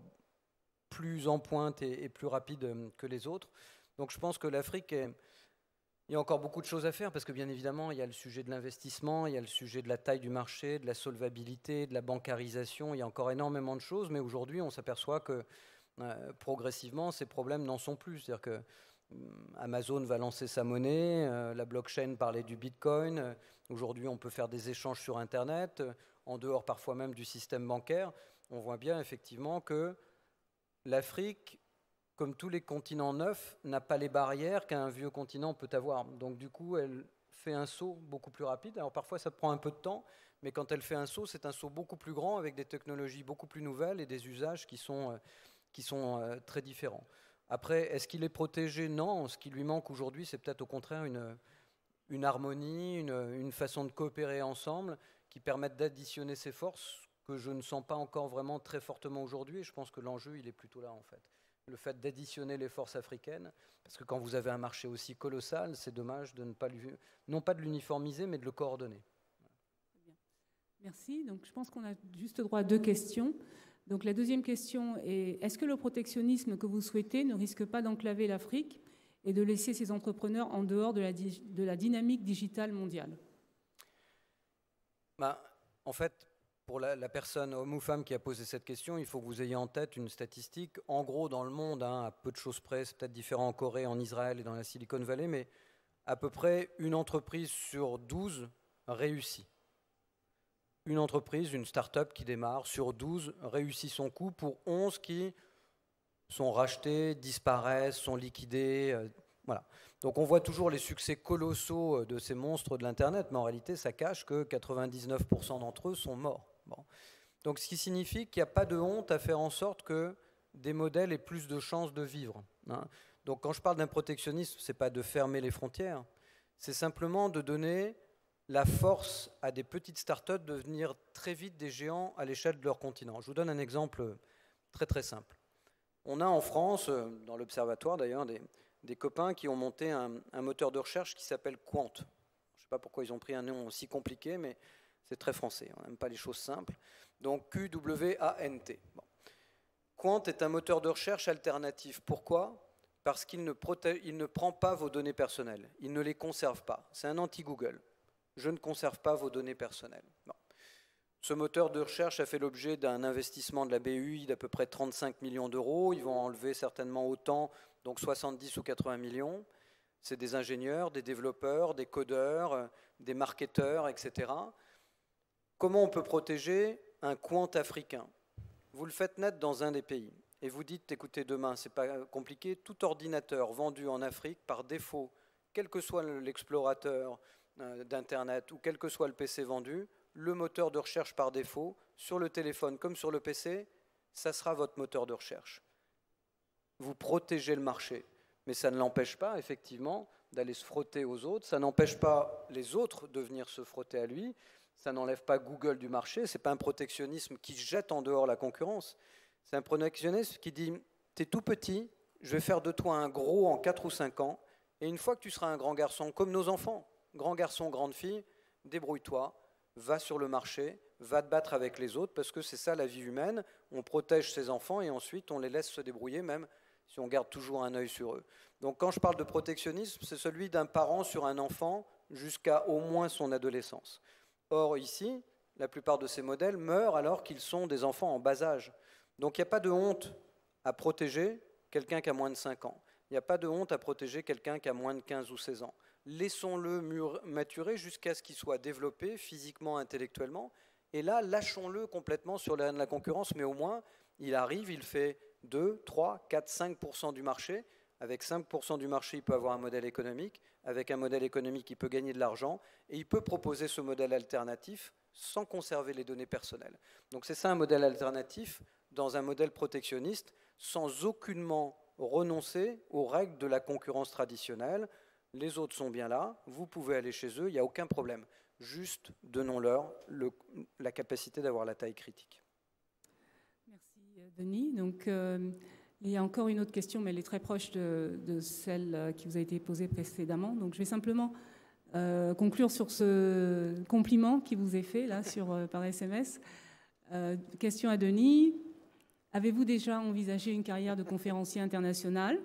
plus en pointe et plus rapides que les autres. Donc je pense que l'Afrique est Il y a encore beaucoup de choses à faire parce que bien évidemment, il y a le sujet de l'investissement, il y a le sujet de la taille du marché, de la solvabilité, de la bancarisation. Il y a encore énormément de choses, mais aujourd'hui, on s'aperçoit que progressivement, ces problèmes n'en sont plus. C'est-à-dire que Amazon va lancer sa monnaie, la blockchain parlait du Bitcoin. Aujourd'hui, on peut faire des échanges sur Internet, en dehors parfois même du système bancaire. On voit bien effectivement que l'Afrique, comme tous les continents neufs, n'a pas les barrières qu'un vieux continent peut avoir. Donc du coup, elle fait un saut beaucoup plus rapide. Alors parfois, ça prend un peu de temps, mais quand elle fait un saut, c'est un saut beaucoup plus grand avec des technologies beaucoup plus nouvelles et des usages qui sont très différents. Après, est-ce qu'il est protégé? Non. Ce qui lui manque aujourd'hui, c'est peut-être au contraire une harmonie, une façon de coopérer ensemble qui permette d'additionner ses forces que je ne sens pas encore vraiment très fortement aujourd'hui. Et je pense que l'enjeu, il est plutôt là, en fait. Le fait d'additionner les forces africaines, parce que quand vous avez un marché aussi colossal, c'est dommage de ne pas non pas de l'uniformiser, mais de le coordonner. Merci. Donc, je pense qu'on a juste droit à 2 questions. Donc, la deuxième question est, est-ce que le protectionnisme que vous souhaitez ne risque pas d'enclaver l'Afrique et de laisser ses entrepreneurs en dehors de la dynamique digitale mondiale? En fait, pour la personne, homme ou femme, qui a posé cette question, il faut que vous ayez en tête une statistique. En gros, dans le monde, à peu de choses près, c'est peut-être différent en Corée, en Israël et dans la Silicon Valley, mais à peu près une entreprise sur 12 réussit. Une entreprise, une start-up qui démarre, sur 12 réussit son coup, pour 11 qui sont rachetés, disparaissent, sont liquidés. Voilà. Donc on voit toujours les succès colossaux de ces monstres de l'Internet, mais en réalité, ça cache que 99% d'entre eux sont morts. Bon. Donc ce qui signifie qu'il n'y a pas de honte à faire en sorte que des modèles aient plus de chances de vivre. Donc quand je parle d'un protectionnisme, ce n'est pas de fermer les frontières, c'est simplement de donner la force à des petites startups de devenir très vite des géants à l'échelle de leur continent. Je vous donne un exemple très très simple. On a en France, dans l'Observatoire d'ailleurs, des copains qui ont monté un moteur de recherche qui s'appelle Quant. Je ne sais pas pourquoi ils ont pris un nom aussi compliqué, mais c'est très français, on n'aime pas les choses simples. Donc QWANT. Bon. Quant est un moteur de recherche alternatif. Pourquoi? Parce qu'il ne prend pas vos données personnelles, il ne les conserve pas. C'est un anti-Google. Je ne conserve pas vos données personnelles. Bon. Ce moteur de recherche a fait l'objet d'un investissement de la BEI d'à peu près 35 millions d'euros. Ils vont enlever certainement autant, donc 70 ou 80 millions. C'est des ingénieurs, des développeurs, des codeurs, des marketeurs, etc. Comment on peut protéger un Quant africain? Vous le faites naître dans un des pays et vous dites, écoutez, demain, c'est pas compliqué, tout ordinateur vendu en Afrique, par défaut, quel que soit l'explorateur d'Internet ou quel que soit le PC vendu, le moteur de recherche par défaut, sur le téléphone comme sur le PC, ça sera votre moteur de recherche. Vous protégez le marché, mais ça ne l'empêche pas, effectivement, d'aller se frotter aux autres, ça n'empêche pas les autres de venir se frotter à lui, ça n'enlève pas Google du marché, ce n'est pas un protectionnisme qui jette en dehors la concurrence, c'est un protectionnisme qui dit, tu es tout petit, je vais faire de toi un gros en 4 ou 5 ans, et une fois que tu seras un grand garçon, comme nos enfants, grand garçon, grande fille, débrouille-toi, va sur le marché, va te battre avec les autres, parce que c'est ça la vie humaine, on protège ses enfants et ensuite on les laisse se débrouiller, même si on garde toujours un œil sur eux. Donc quand je parle de protectionnisme, c'est celui d'un parent sur un enfant jusqu'à au moins son adolescence. Or ici, la plupart de ces modèles meurent alors qu'ils sont des enfants en bas âge. Donc il n'y a pas de honte à protéger quelqu'un qui a moins de 5 ans. Il n'y a pas de honte à protéger quelqu'un qui a moins de 15 ou 16 ans. Laissons-le maturer jusqu'à ce qu'il soit développé physiquement, intellectuellement. Et là, lâchons-le complètement sur la concurrence, mais au moins, il arrive, il fait 2, 3, 4, 5% du marché. Avec 5% du marché, il peut avoir un modèle économique. Avec un modèle économique, il peut gagner de l'argent. Et il peut proposer ce modèle alternatif sans conserver les données personnelles. Donc c'est ça un modèle alternatif dans un modèle protectionniste, sans aucunement renoncer aux règles de la concurrence traditionnelle. Les autres sont bien là, vous pouvez aller chez eux, il n'y a aucun problème. Juste donnons-leur la capacité d'avoir la taille critique. Merci Denis. Donc, il y a encore une autre question, mais elle est très proche de celle qui vous a été posée précédemment. Donc je vais simplement conclure sur ce compliment qui vous est fait là, par SMS. Question à Denis. Avez-vous déjà envisagé une carrière de conférencier international?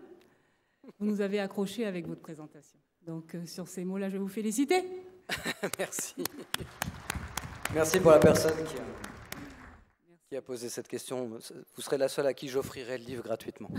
Vous nous avez accroché avec votre présentation. Donc sur ces mots-là, je vais vous féliciter. Merci. Merci pour la personne qui a posé cette question. Vous serez la seule à qui j'offrirai le livre gratuitement.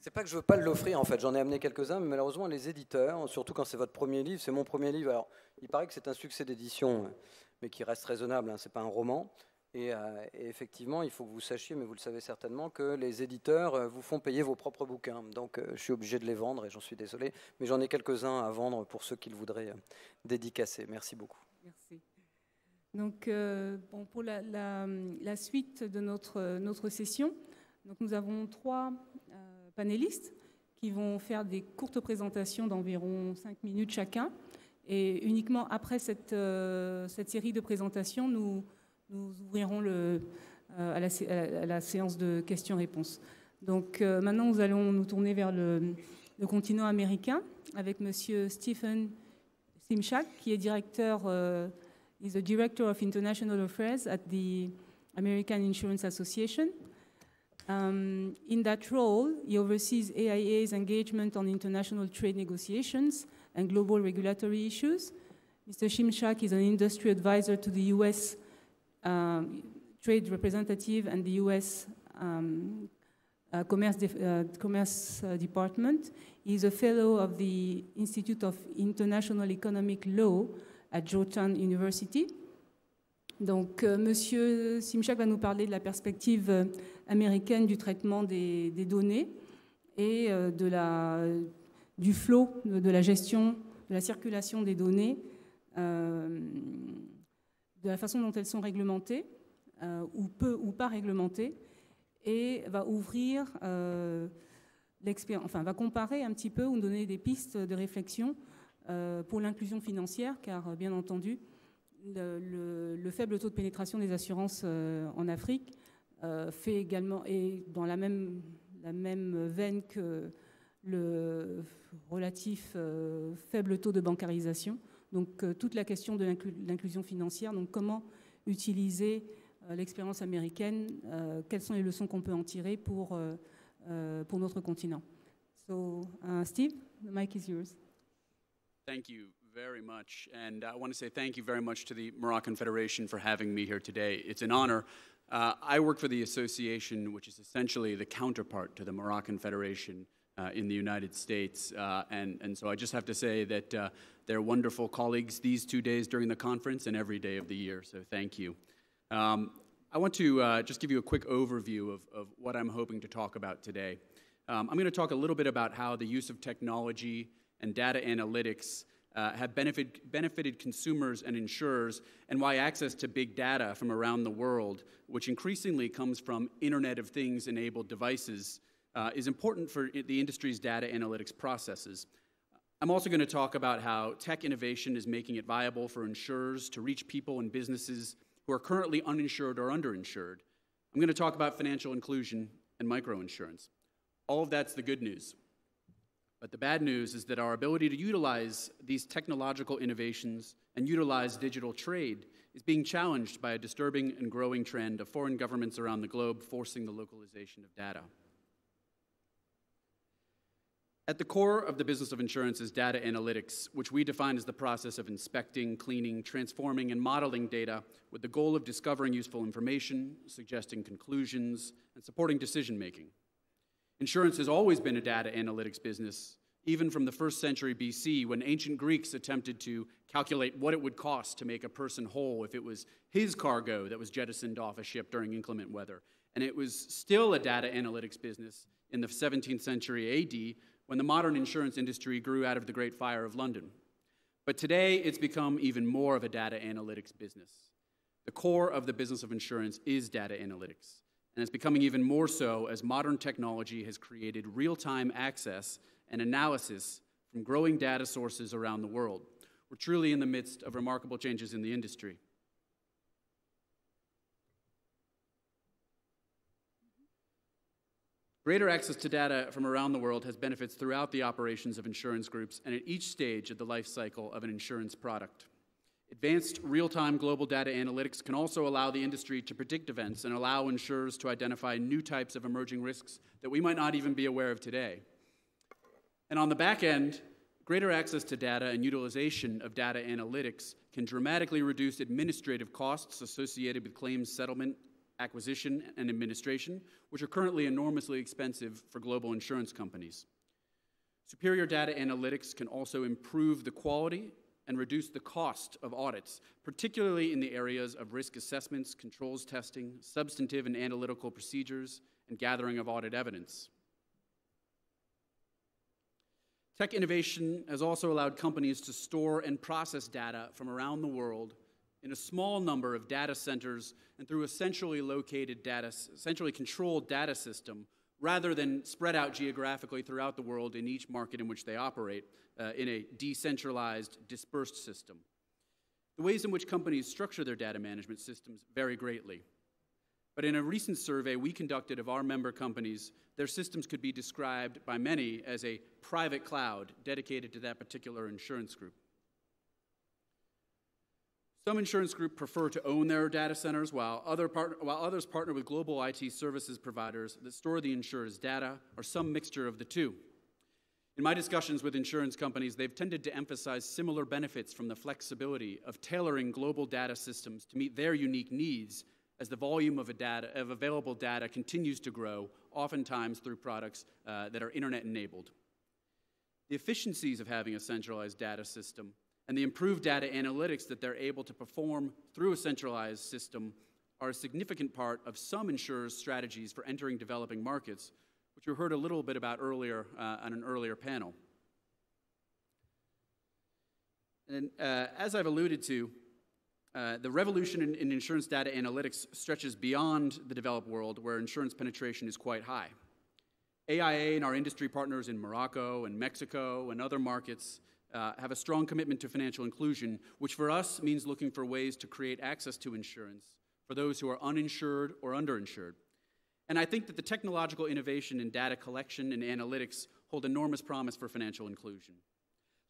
C'est pas que je veux pas l'offrir en fait, j'en ai amené quelques-uns, mais malheureusement les éditeurs, surtout quand c'est votre premier livre, c'est mon premier livre, alors il paraît que c'est un succès d'édition, mais qui reste raisonnable, hein, c'est pas un roman, et effectivement il faut que vous sachiez, mais vous le savez certainement, que les éditeurs vous font payer vos propres bouquins, donc je suis obligé de les vendre et j'en suis désolé, mais j'en ai quelques-uns à vendre pour ceux qui le voudraient dédicacer. Merci beaucoup. Merci. Donc bon, pour la suite de notre session, donc nous avons 3 panélistes qui vont faire des courtes présentations d'environ 5 minutes chacun. Et uniquement après cette série de présentations, nous ouvrirons à la séance de questions-réponses. Donc maintenant, nous allons nous tourner vers le continent américain avec Monsieur Stephen Simchak, qui est directeur, is the Director of International Affairs at the American Insurance Association. In that role, he oversees AIA's engagement on international trade negotiations and global regulatory issues. Mr. Simchak is an industry advisor to the U.S. Trade Representative and the U.S. Commerce Department. He is a fellow of the Institute of International Economic Law at Georgetown University. Donc, Monsieur Simchak va nous parler de la perspective américaine du traitement des données et du flot, de la gestion, de la circulation des données, de la façon dont elles sont réglementées, ou peu ou pas réglementées, et va ouvrir va comparer un petit peu ou nous donner des pistes de réflexion pour l'inclusion financière, car bien entendu, le faible taux de pénétration des assurances en Afrique fait également, et dans la même veine que le relatif faible taux de bancarisation. Donc toute la question de l'inclusion financière, donc comment utiliser l'expérience américaine, quelles sont les leçons qu'on peut en tirer pour notre continent. So, Steve, the mic is yours. Thank you very much. And I want to say thank you very much to the Moroccan Federation for having me here today. It's an honor. I work for the association, which is essentially the counterpart to the Moroccan Federation in the United States. And so I just have to say that they're wonderful colleagues these 2 days during the conference and every day of the year. So thank you. I want to just give you a quick overview of what I'm hoping to talk about today. I'm going to talk a little bit about how the use of technology and data analytics have benefited consumers and insurers, and why access to big data from around the world, which increasingly comes from Internet of Things enabled devices, is important for the industry's data analytics processes. I'm also going to talk about how tech innovation is making it viable for insurers to reach people and businesses who are currently uninsured or underinsured. I'm going to talk about financial inclusion and microinsurance. All of that's the good news. But the bad news is that our ability to utilize these technological innovations and utilize digital trade is being challenged by a disturbing and growing trend of foreign governments around the globe forcing the localization of data. At the core of the business of insurance is data analytics, which we define as the process of inspecting, cleaning, transforming, and modeling data with the goal of discovering useful information, suggesting conclusions, and supporting decision-making. Insurance has always been a data analytics business, even from the 1st century BC, when ancient Greeks attempted to calculate what it would cost to make a person whole if it was his cargo that was jettisoned off a ship during inclement weather. And it was still a data analytics business in the 17th century AD, when the modern insurance industry grew out of the Great Fire of London. But today, it's become even more of a data analytics business. The core of the business of insurance is data analytics. And it's becoming even more so as modern technology has created real-time access and analysis from growing data sources around the world. We're truly in the midst of remarkable changes in the industry. Greater access to data from around the world has benefits throughout the operations of insurance groups and at each stage of the life cycle of an insurance product. Advanced real-time global data analytics can also allow the industry to predict events and allow insurers to identify new types of emerging risks that we might not even be aware of today. And on the back end, greater access to data and utilization of data analytics can dramatically reduce administrative costs associated with claims settlement, acquisition, and administration, which are currently enormously expensive for global insurance companies. Superior data analytics can also improve the quality and reduce the cost of audits, particularly in the areas of risk assessments, controls testing, substantive and analytical procedures, and gathering of audit evidence. Tech innovation has also allowed companies to store and process data from around the world in a small number of data centers and through a centrally controlled data system, rather than spread out geographically throughout the world in each market in which they operate in a decentralized, dispersed system. The ways in which companies structure their data management systems vary greatly. But in a recent survey we conducted of our member companies, their systems could be described by many as a private cloud dedicated to that particular insurance group. Some insurance groups prefer to own their data centers, while others partner with global IT services providers that store the insurer's data, or some mixture of the two. In my discussions with insurance companies, they've tended to emphasize similar benefits from the flexibility of tailoring global data systems to meet their unique needs as the volume of available data continues to grow, oftentimes through products that are internet-enabled. The efficiencies of having a centralized data system and the improved data analytics that they're able to perform through a centralized system are a significant part of some insurers' strategies for entering developing markets, which you heard a little bit about earlier on an earlier panel. And as I've alluded to, the revolution in insurance data analytics stretches beyond the developed world, where insurance penetration is quite high. AIA and our industry partners in Morocco and Mexico and other markets have a strong commitment to financial inclusion, which for us means looking for ways to create access to insurance for those who are uninsured or underinsured. And I think that the technological innovation in data collection and analytics hold enormous promise for financial inclusion.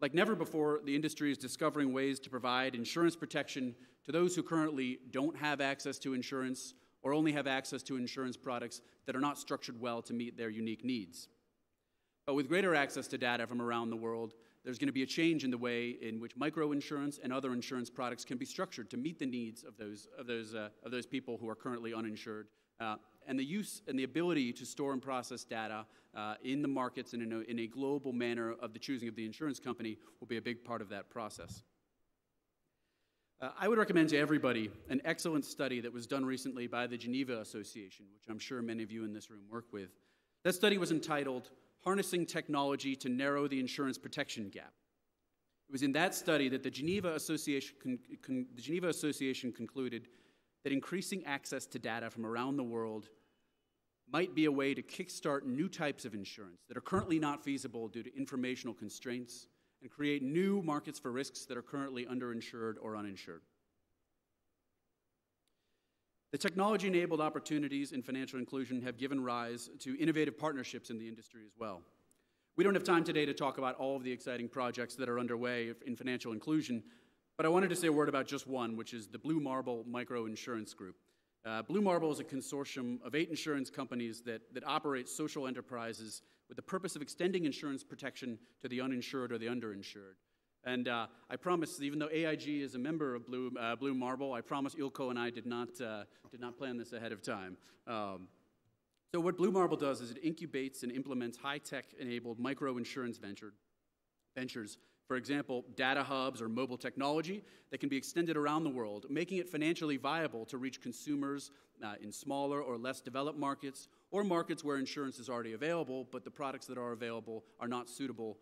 Like never before, the industry is discovering ways to provide insurance protection to those who currently don't have access to insurance or only have access to insurance products that are not structured well to meet their unique needs. But with greater access to data from around the world, there's going to be a change in the way in which microinsurance and other insurance products can be structured to meet the needs of those people who are currently uninsured. And the use and the ability to store and process data in the markets and in a global manner of the choosing of the insurance company will be a big part of that process. I would recommend to everybody an excellent study that was done recently by the Geneva Association, which I'm sure many of you in this room work with. That study was entitled Harnessing Technology to Narrow the Insurance Protection Gap. It was in that study that the Geneva Association concluded that increasing access to data from around the world might be a way to kickstart new types of insurance that are currently not feasible due to informational constraints and create new markets for risks that are currently underinsured or uninsured. The technology-enabled opportunities in financial inclusion have given rise to innovative partnerships in the industry as well. We don't have time today to talk about all of the exciting projects that are underway in financial inclusion, but I wanted to say a word about just one, which is the Blue Marble Microinsurance Group. Blue Marble is a consortium of 8 insurance companies that operate social enterprises with the purpose of extending insurance protection to the uninsured or the underinsured. And I promise, even though AIG is a member of Blue Marble, I promise Ilko and I did not plan this ahead of time. So what Blue Marble does is it incubates and implements high-tech enabled microinsurance ventures. For example, data hubs or mobile technology that can be extended around the world, making it financially viable to reach consumers in smaller or less developed markets, or markets where insurance is already available, but the products that are available are not suitable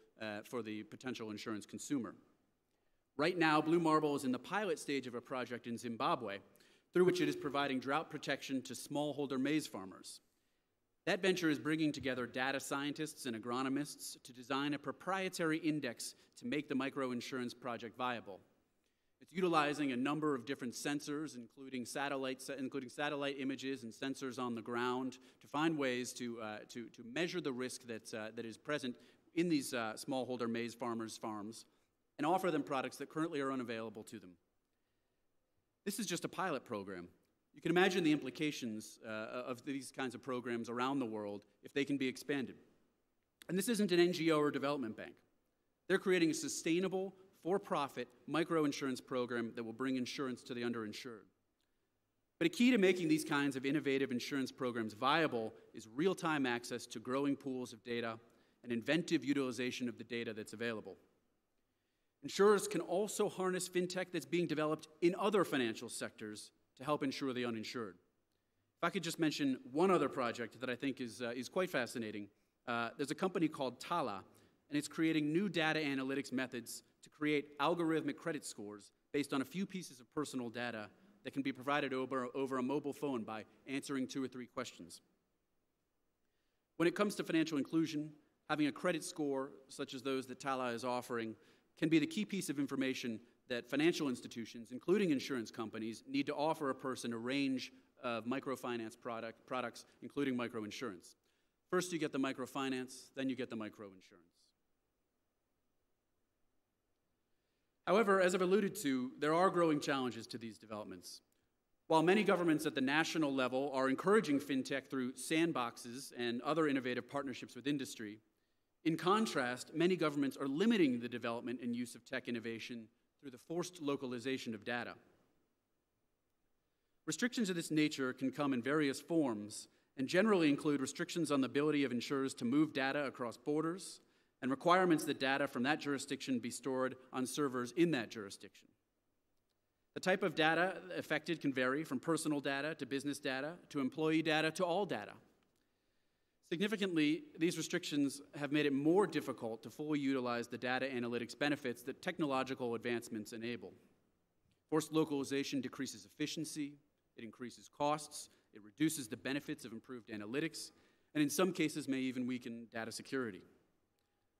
for the potential insurance consumer. Right now, Blue Marble is in the pilot stage of a project in Zimbabwe, through which it is providing drought protection to smallholder maize farmers. That venture is bringing together data scientists and agronomists to design a proprietary index to make the microinsurance project viable. It's utilizing a number of different sensors, including satellite images and sensors on the ground, to find ways to measure the risk that is present in these smallholder maize farmers' farms and offer them products that currently are unavailable to them. This is just a pilot program. You can imagine the implications of these kinds of programs around the world if they can be expanded. And this isn't an NGO or development bank. They're creating a sustainable, for-profit micro-insurance program that will bring insurance to the underinsured. But a key to making these kinds of innovative insurance programs viable is real-time access to growing pools of data and inventive utilization of the data that's available. Insurers can also harness fintech that's being developed in other financial sectors to help insure the uninsured. If I could just mention one other project that I think is quite fascinating. There's a company called Tala, and it's creating new data analytics methods to create algorithmic credit scores based on a few pieces of personal data that can be provided over a mobile phone by answering 2 or 3 questions. When it comes to financial inclusion, having a credit score, such as those that Tala is offering, can be the key piece of information that financial institutions, including insurance companies, need to offer a person a range of microfinance products, including microinsurance. First you get the microfinance, then you get the microinsurance. However, as I've alluded to, there are growing challenges to these developments. While many governments at the national level are encouraging fintech through sandboxes and other innovative partnerships with industry, in contrast, many governments are limiting the development and use of tech innovation through the forced localization of data. Restrictions of this nature can come in various forms and generally include restrictions on the ability of insurers to move data across borders and requirements that data from that jurisdiction be stored on servers in that jurisdiction. The type of data affected can vary from personal data to business data to employee data to all data. Significantly, these restrictions have made it more difficult to fully utilize the data analytics benefits that technological advancements enable. Forced localization decreases efficiency, it increases costs, it reduces the benefits of improved analytics, and in some cases may even weaken data security.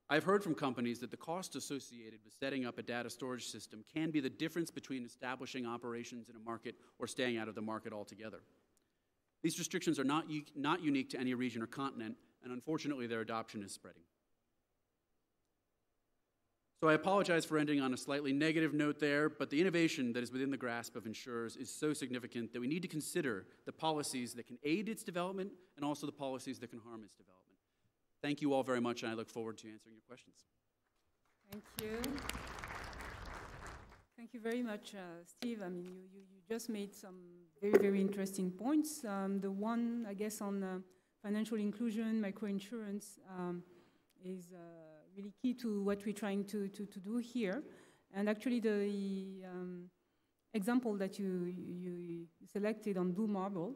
I've heard from companies that the cost associated with setting up a data storage system can be the difference between establishing operations in a market or staying out of the market altogether. These restrictions are not unique to any region or continent, and unfortunately their adoption is spreading. So I apologize for ending on a slightly negative note there, but the innovation that is within the grasp of insurers is so significant that we need to consider the policies that can aid its development and also the policies that can harm its development. Thank you all very much, and I look forward to answering your questions. Thank you. Thank you very much, Steve. I mean, you just made some very, very interesting points. The one, I guess, on financial inclusion, microinsurance, is really key to what we're trying to do here. And actually, the example that you selected on Blue Marble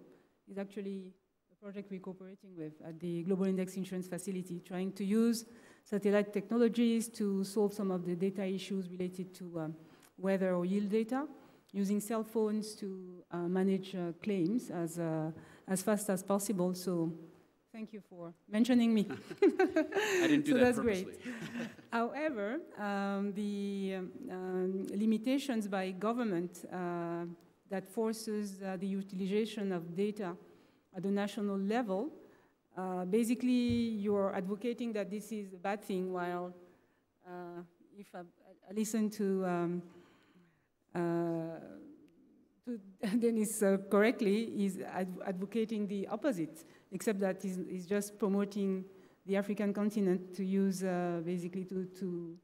is actually a project we're cooperating with at the Global Index Insurance Facility, trying to use satellite technologies to solve some of the data issues related to weather or yield data, using cell phones to manage claims as fast as possible. So thank you for mentioning me. I didn't do so that that's purposely. Great. However, the limitations by government that forces the utilization of data at the national level, basically you're advocating that this is a bad thing, while if I listen to Dennis correctly, is advocating the opposite, except that he's just promoting the African continent to use, basically to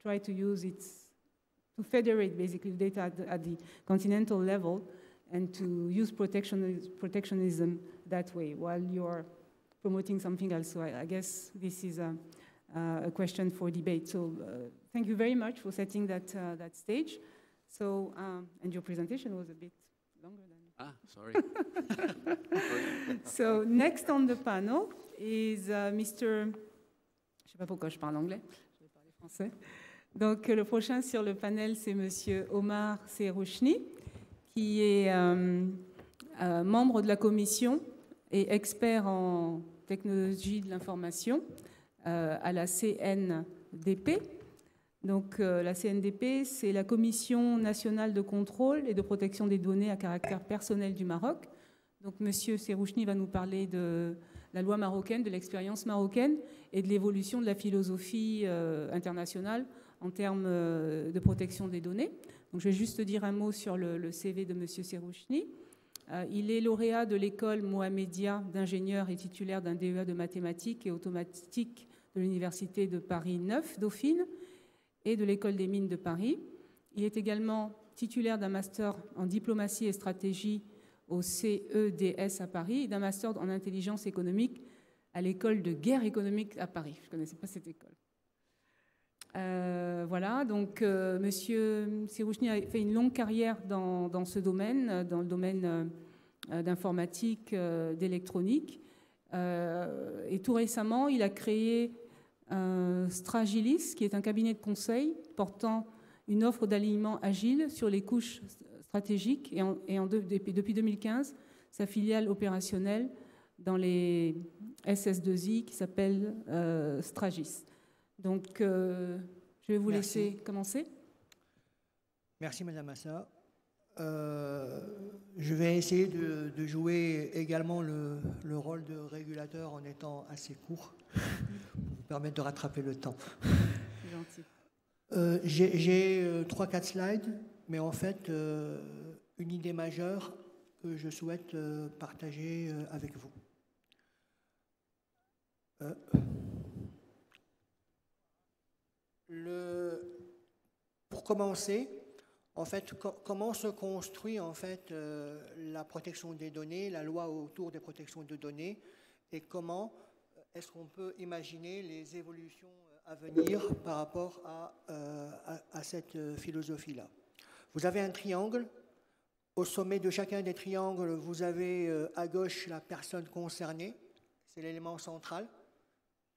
try to use to federate basically data at the continental level and to use protectionism that way, while you're promoting something else. So I guess this is a question for debate. So thank you very much for setting that stage. So, and your presentation was a bit longer than... Sorry. So next on the panel is Mr. Je sais pas pourquoi je parle anglais, je vais parler français. Donc le prochain sur le panel, c'est Monsieur Omar Serouchni, qui est membre de la commission et expert en technologie de l'information à la CNDP. Donc la CNDP, c'est la Commission nationale de contrôle et de protection des données à caractère personnel du Maroc. Donc Monsieur Serouchni va nous parler de la loi marocaine, de l'expérience marocaine et de l'évolution de la philosophie internationale en termes de protection des données. Donc je vais juste dire un mot sur le CV de Monsieur Serouchni. Il est lauréat de l'école Mohamedia d'ingénieur et titulaire d'un DEA de mathématiques et automatique de l'Université de Paris 9, Dauphine, et de l'École des mines de Paris. Il est également titulaire d'un master en diplomatie et stratégie au CEDS à Paris et d'un master en intelligence économique à l'école de guerre économique à Paris. Je ne connaissais pas cette école. Voilà, donc Monsieur Serouchni a fait une longue carrière dans ce domaine, dans le domaine d'informatique, d'électronique. Et tout récemment, il a créé Stragilis, qui est un cabinet de conseil portant une offre d'alignement agile sur les couches stratégiques. Depuis 2015, sa filiale opérationnelle dans les SS2I qui s'appelle Stragis. Donc, je vais vous laisser commencer. Merci, Madame Massa. Je vais essayer de jouer également le rôle de régulateur en étant assez court, pour vous permettre de rattraper le temps. C'est gentil. J'ai 3-4 slides, mais en fait, une idée majeure que je souhaite partager avec vous. Pour commencer, en fait, comment se construit en fait la protection des données, la loi autour des protections de données, et comment est-ce qu'on peut imaginer les évolutions à venir par rapport à cette philosophie-là. Vous avez un triangle. Au sommet de chacun des triangles, vous avez à gauche la personne concernée. C'est l'élément central,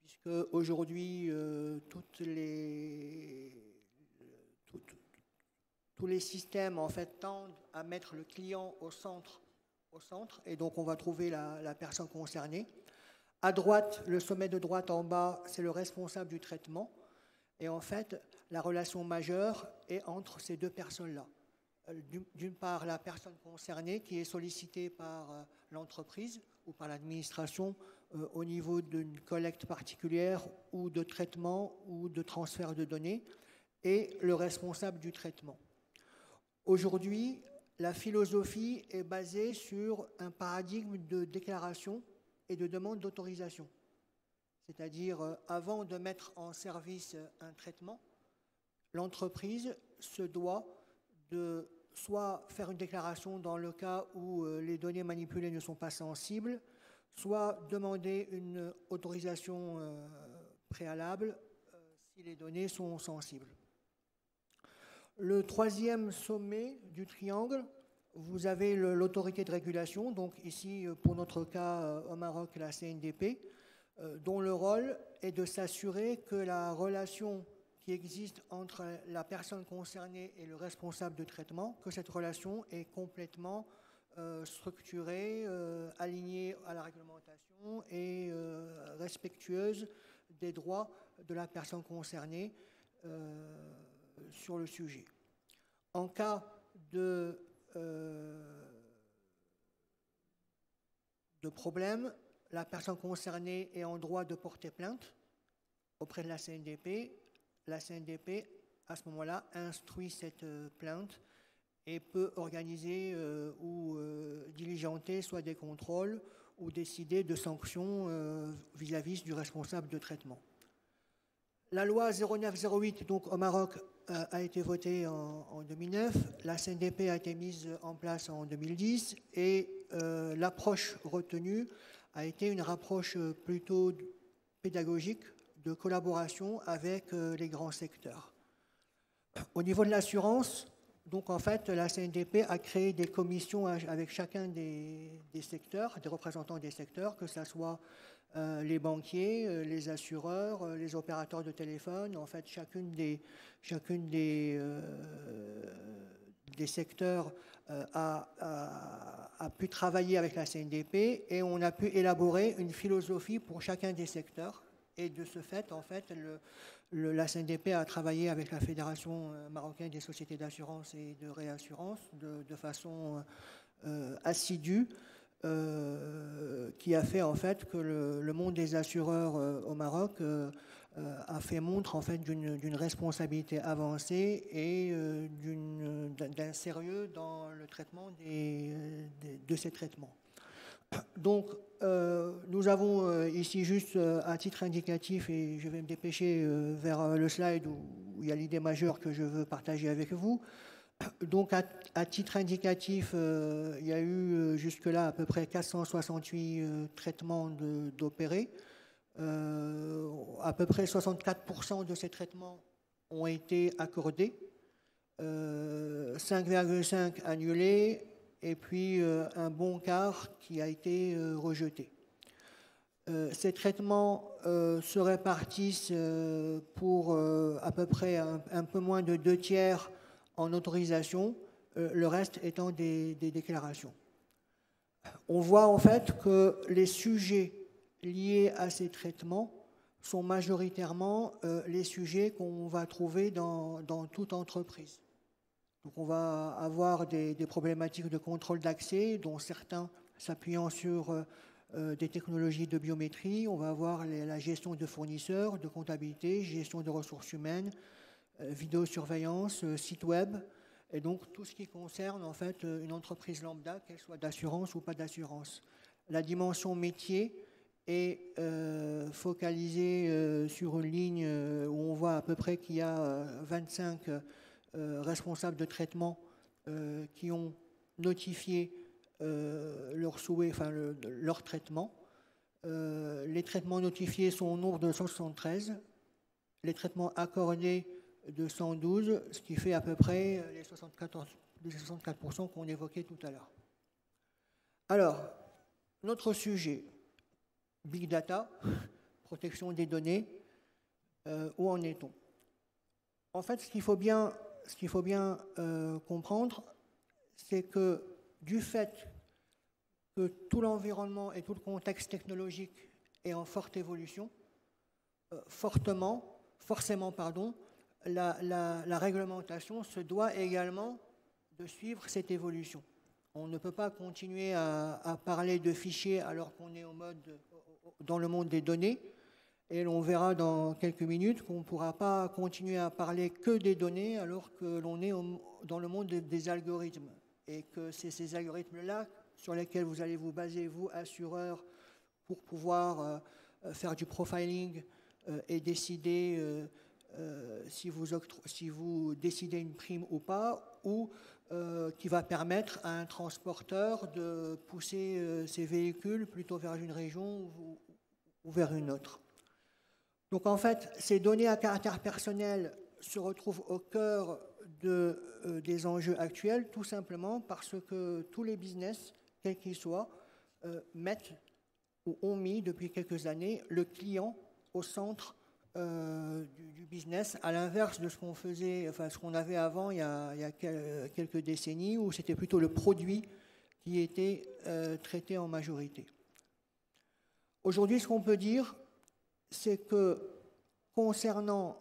puisque aujourd'hui, tous les systèmes en fait tendent à mettre le client au centre, et donc on va trouver la personne concernée. À droite, le sommet de droite en bas, c'est le responsable du traitement, et en fait, la relation majeure est entre ces deux personnes-là. D'une part, la personne concernée qui est sollicitée par l'entreprise ou par l'administration au niveau d'une collecte particulière ou de traitement ou de transfert de données, et le responsable du traitement. Aujourd'hui, la philosophie est basée sur un paradigme de déclaration et de demande d'autorisation. C'est-à-dire, avant de mettre en service un traitement, l'entreprise se doit de soit faire une déclaration dans le cas où les données manipulées ne sont pas sensibles, soit demander une autorisation préalable si les données sont sensibles. Le troisième sommet du triangle, vous avez l'autorité de régulation, donc ici, pour notre cas au Maroc, la CNDP, dont le rôle est de s'assurer que la relation qui existe entre la personne concernée et le responsable de traitement, que cette relation est complètement structurée, alignée à la réglementation et respectueuse des droits de la personne concernée sur le sujet. En cas de problème, la personne concernée est en droit de porter plainte auprès de la CNDP. La CNDP, à ce moment-là, instruit cette plainte et peut organiser ou diligenter soit des contrôles ou décider de sanctions vis-à-vis du responsable de traitement. La loi 0908 donc, au Maroc a été votée en 2009, la CNDP a été mise en place en 2010 et l'approche retenue a été une approche plutôt pédagogique de collaboration avec les grands secteurs. Au niveau de l'assurance, donc en fait, la CNDP a créé des commissions avec chacun des secteurs, des représentants des secteurs, que ce soit les banquiers, les assureurs, les opérateurs de téléphone. En fait, chacune des secteurs a pu travailler avec la CNDP et on a pu élaborer une philosophie pour chacun des secteurs. Et de ce fait, en fait, la CNDP a travaillé avec la Fédération marocaine des sociétés d'assurance et de réassurance de façon assidue, qui a fait en fait que le monde des assureurs au Maroc a fait montre en fait d'une responsabilité avancée et d'un sérieux dans le traitement de ces traitements. Donc, nous avons ici juste à titre indicatif, et je vais me dépêcher vers le slide où il y a l'idée majeure que je veux partager avec vous. Donc, à titre indicatif, il y a eu jusque-là à peu près 468 traitements d'opérés. À peu près 64% de ces traitements ont été accordés, 5,5 annulés, et puis un bon quart qui a été rejeté. Ces traitements se répartissent pour à peu près un peu moins de 2/3 en autorisation, le reste étant des déclarations. On voit en fait que les sujets liés à ces traitements sont majoritairement les sujets qu'on va trouver dans toute entreprise. Donc on va avoir des problématiques de contrôle d'accès, dont certains s'appuyant sur des technologies de biométrie. On va avoir la gestion de fournisseurs, de comptabilité, gestion de ressources humaines, vidéosurveillance, site web, et donc tout ce qui concerne en fait une entreprise lambda, qu'elle soit d'assurance ou pas d'assurance. La dimension métier est focalisée sur une ligne où on voit à peu près qu'il y a 25 responsables de traitement qui ont notifié leur souhait, enfin leur traitement. Les traitements notifiés sont au nombre de 173, les traitements accordés de 112, ce qui fait à peu près les 64% qu'on évoquait tout à l'heure. Alors, notre sujet, Big Data, protection des données, où en est-on? En fait, ce qu'il faut bien comprendre, c'est que du fait que tout l'environnement et tout le contexte technologique est en forte évolution, forcément, la réglementation se doit également de suivre cette évolution. On ne peut pas continuer à parler de fichiers alors qu'on est dans le monde des données. Et l'on verra dans quelques minutes qu'on ne pourra pas continuer à parler que des données alors que l'on est dans le monde des algorithmes. Et que c'est ces algorithmes-là sur lesquels vous allez vous baser, vous, assureurs, pour pouvoir faire du profiling et décider si vous décidez une prime ou pas, ou qui va permettre à un transporteur de pousser ses véhicules plutôt vers une région ou vers une autre. Donc en fait, ces données à caractère personnel se retrouvent au cœur des enjeux actuels, tout simplement parce que tous les business, quels qu'ils soient, mettent ou ont mis depuis quelques années le client au centre du business, à l'inverse de ce qu'on faisait, enfin ce qu'on avait avant il y a quelques décennies, où c'était plutôt le produit qui était traité en majorité. Aujourd'hui, ce qu'on peut dire, c'est que concernant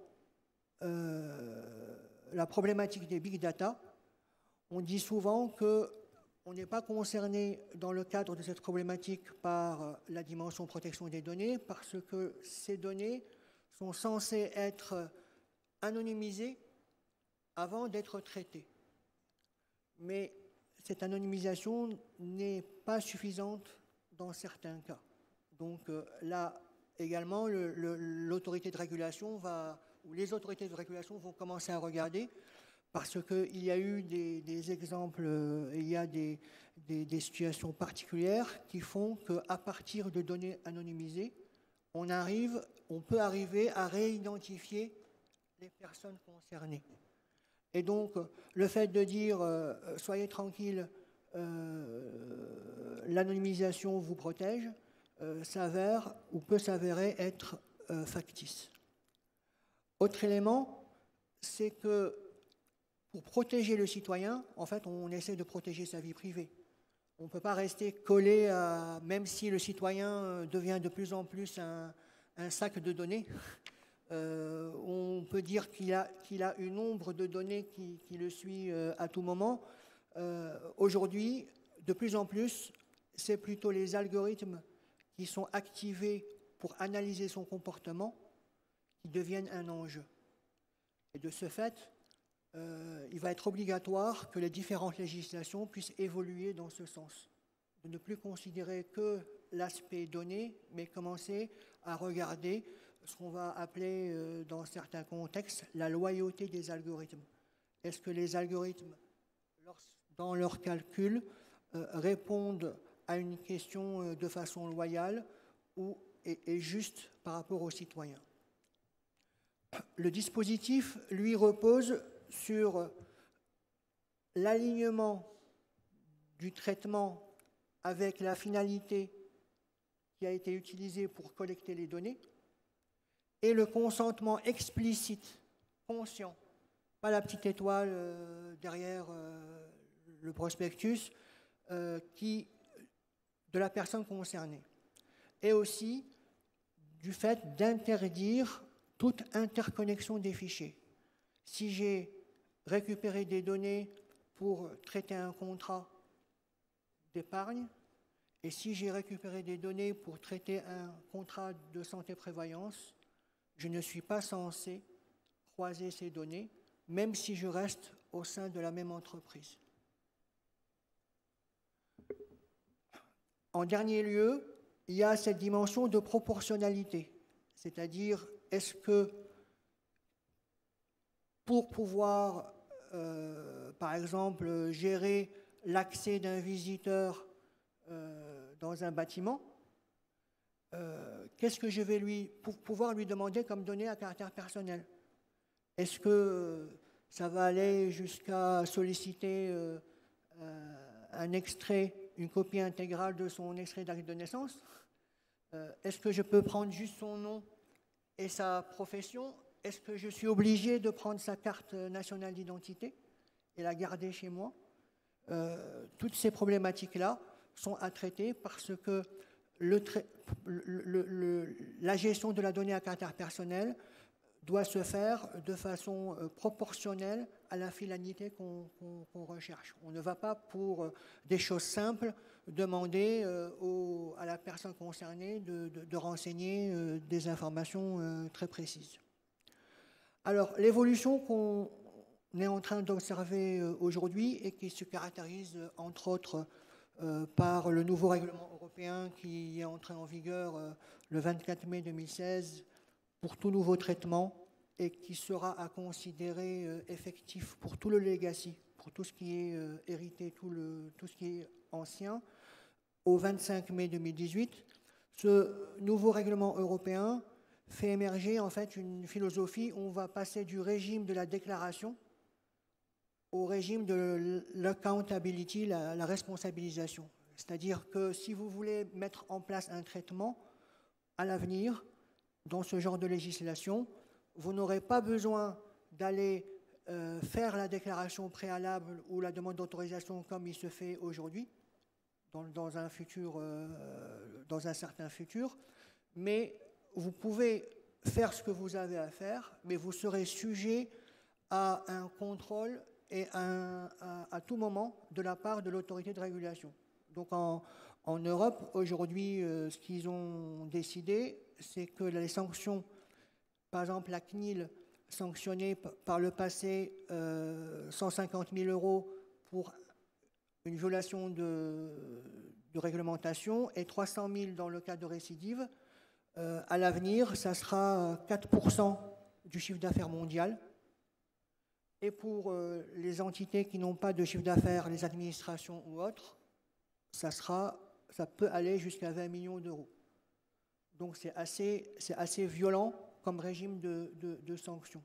la problématique des big data, on dit souvent qu'on n'est pas concerné dans le cadre de cette problématique par la dimension protection des données, parce que ces données sont censées être anonymisées avant d'être traitées. Mais cette anonymisation n'est pas suffisante dans certains cas. Donc là, également, l'autorité de régulation ou les autorités de régulation vont commencer à regarder, parce qu'il y a eu des exemples, il y a des situations particulières qui font qu'à partir de données anonymisées, on peut arriver à réidentifier les personnes concernées. Et donc, le fait de dire « soyez tranquille, l'anonymisation vous protège », s'avère ou peut s'avérer être factice. Autre élément, c'est que pour protéger le citoyen, en fait, on essaie de protéger sa vie privée. On ne peut pas rester collé à, même si le citoyen devient de plus en plus un sac de données, on peut dire qu'il a une ombre de données qui le suit à tout moment. Aujourd'hui, de plus en plus, c'est plutôt les algorithmes qui sont activés pour analyser son comportement qui deviennent un enjeu. Et de ce fait, il va être obligatoire que les différentes législations puissent évoluer dans ce sens, de ne plus considérer que l'aspect donné, mais commencer à regarder ce qu'on va appeler dans certains contextes la loyauté des algorithmes. Est-ce que les algorithmes, dans leurs calculs, répondent à une question de façon loyale ou est juste par rapport aux citoyens? Le dispositif, lui, repose sur l'alignement du traitement avec la finalité qui a été utilisée pour collecter les données et le consentement explicite, conscient, pas la petite étoile derrière le prospectus, de la personne concernée. Et aussi du fait d'interdire toute interconnexion des fichiers. Si j'ai récupéré des données pour traiter un contrat d'épargne, et si j'ai récupéré des données pour traiter un contrat de santé-prévoyance, je ne suis pas censé croiser ces données, même si je reste au sein de la même entreprise. En dernier lieu, il y a cette dimension de proportionnalité, c'est-à-dire est-ce que pour pouvoir, par exemple, gérer l'accès d'un visiteur dans un bâtiment, qu'est-ce que je vais pouvoir lui demander comme données à caractère personnel? Est-ce que ça va aller jusqu'à solliciter un extrait, une copie intégrale de son extrait d'acte de naissance? Est-ce que je peux prendre juste son nom et sa profession? Est-ce que je suis obligé de prendre sa carte nationale d'identité et la garder chez moi? Toutes ces problématiques-là sont à traiter parce que la gestion de la donnée à caractère personnel doit se faire de façon proportionnelle à la finalité qu'on recherche. On ne va pas pour des choses simples demander à la personne concernée de renseigner des informations très précises. Alors, l'évolution qu'on est en train d'observer aujourd'hui et qui se caractérise entre autres par le nouveau règlement européen qui est entré en vigueur le 24 mai 2016 pour tout nouveau traitement et qui sera à considérer effectif pour tout le legacy, pour tout ce qui est hérité, tout ce qui est ancien, au 25 mai 2018. Ce nouveau règlement européen fait émerger en fait une philosophie où on va passer du régime de la déclaration au régime de l'accountability, la responsabilisation. C'est-à-dire que si vous voulez mettre en place un traitement à l'avenir, dans ce genre de législation, vous n'aurez pas besoin d'aller faire la déclaration préalable ou la demande d'autorisation comme il se fait aujourd'hui, dans un certain futur, mais vous pouvez faire ce que vous avez à faire, mais vous serez sujet à un contrôle et à tout moment de la part de l'autorité de régulation. Donc en Europe, aujourd'hui, ce qu'ils ont décidé, c'est que les sanctions, par exemple la CNIL, sanctionnée par le passé 150 000 € pour une violation de réglementation et 300 000 dans le cas de récidive, à l'avenir, ça sera 4% du chiffre d'affaires mondial. Et pour les entités qui n'ont pas de chiffre d'affaires, les administrations ou autres, ça peut aller jusqu'à 20 millions d'euros. Donc c'est assez violent comme régime de sanctions.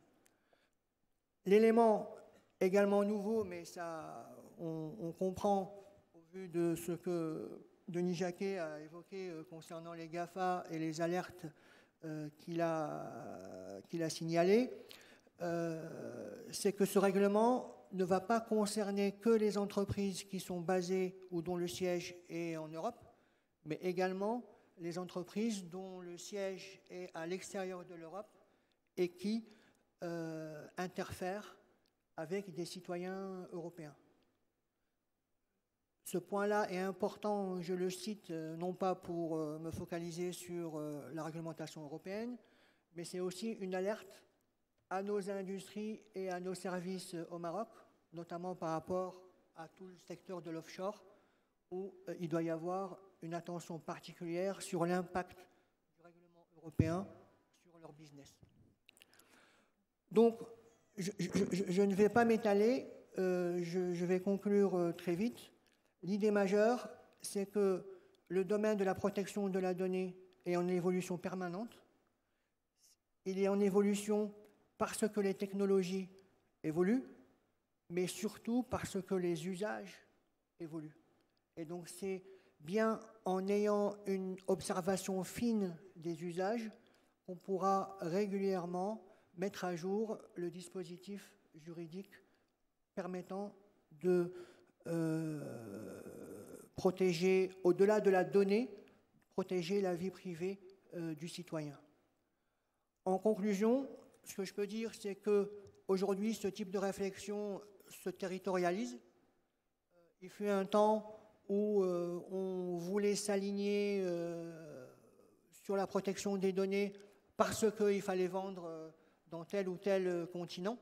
L'élément également nouveau, mais ça, on comprend au vu de ce que Denis Jacquet a évoqué concernant les GAFA et les alertes qu'il a signalées, c'est que ce règlement ne va pas concerner que les entreprises qui sont basées ou dont le siège est en Europe, mais également les entreprises dont le siège est à l'extérieur de l'Europe et qui interfèrent avec des citoyens européens. Ce point-là est important, je le cite, non pas pour me focaliser sur la réglementation européenne, mais c'est aussi une alerte à nos industries et à nos services au Maroc, notamment par rapport à tout le secteur de l'offshore, où il doit y avoir une attention particulière sur l'impact du règlement européen sur leur business. Donc, je ne vais pas m'étaler, je vais conclure très vite. L'idée majeure, c'est que le domaine de la protection de la donnée est en évolution permanente. Il est en évolution parce que les technologies évoluent, mais surtout parce que les usages évoluent. Et donc c'est bien en ayant une observation fine des usages qu'on pourra régulièrement mettre à jour le dispositif juridique permettant de protéger, au-delà de la donnée, protéger la vie privée du citoyen. En conclusion, ce que je peux dire, c'est qu'aujourd'hui, ce type de réflexion se territorialise. Il fut un temps où on voulait s'aligner sur la protection des données parce qu'il fallait vendre dans tel ou tel continent.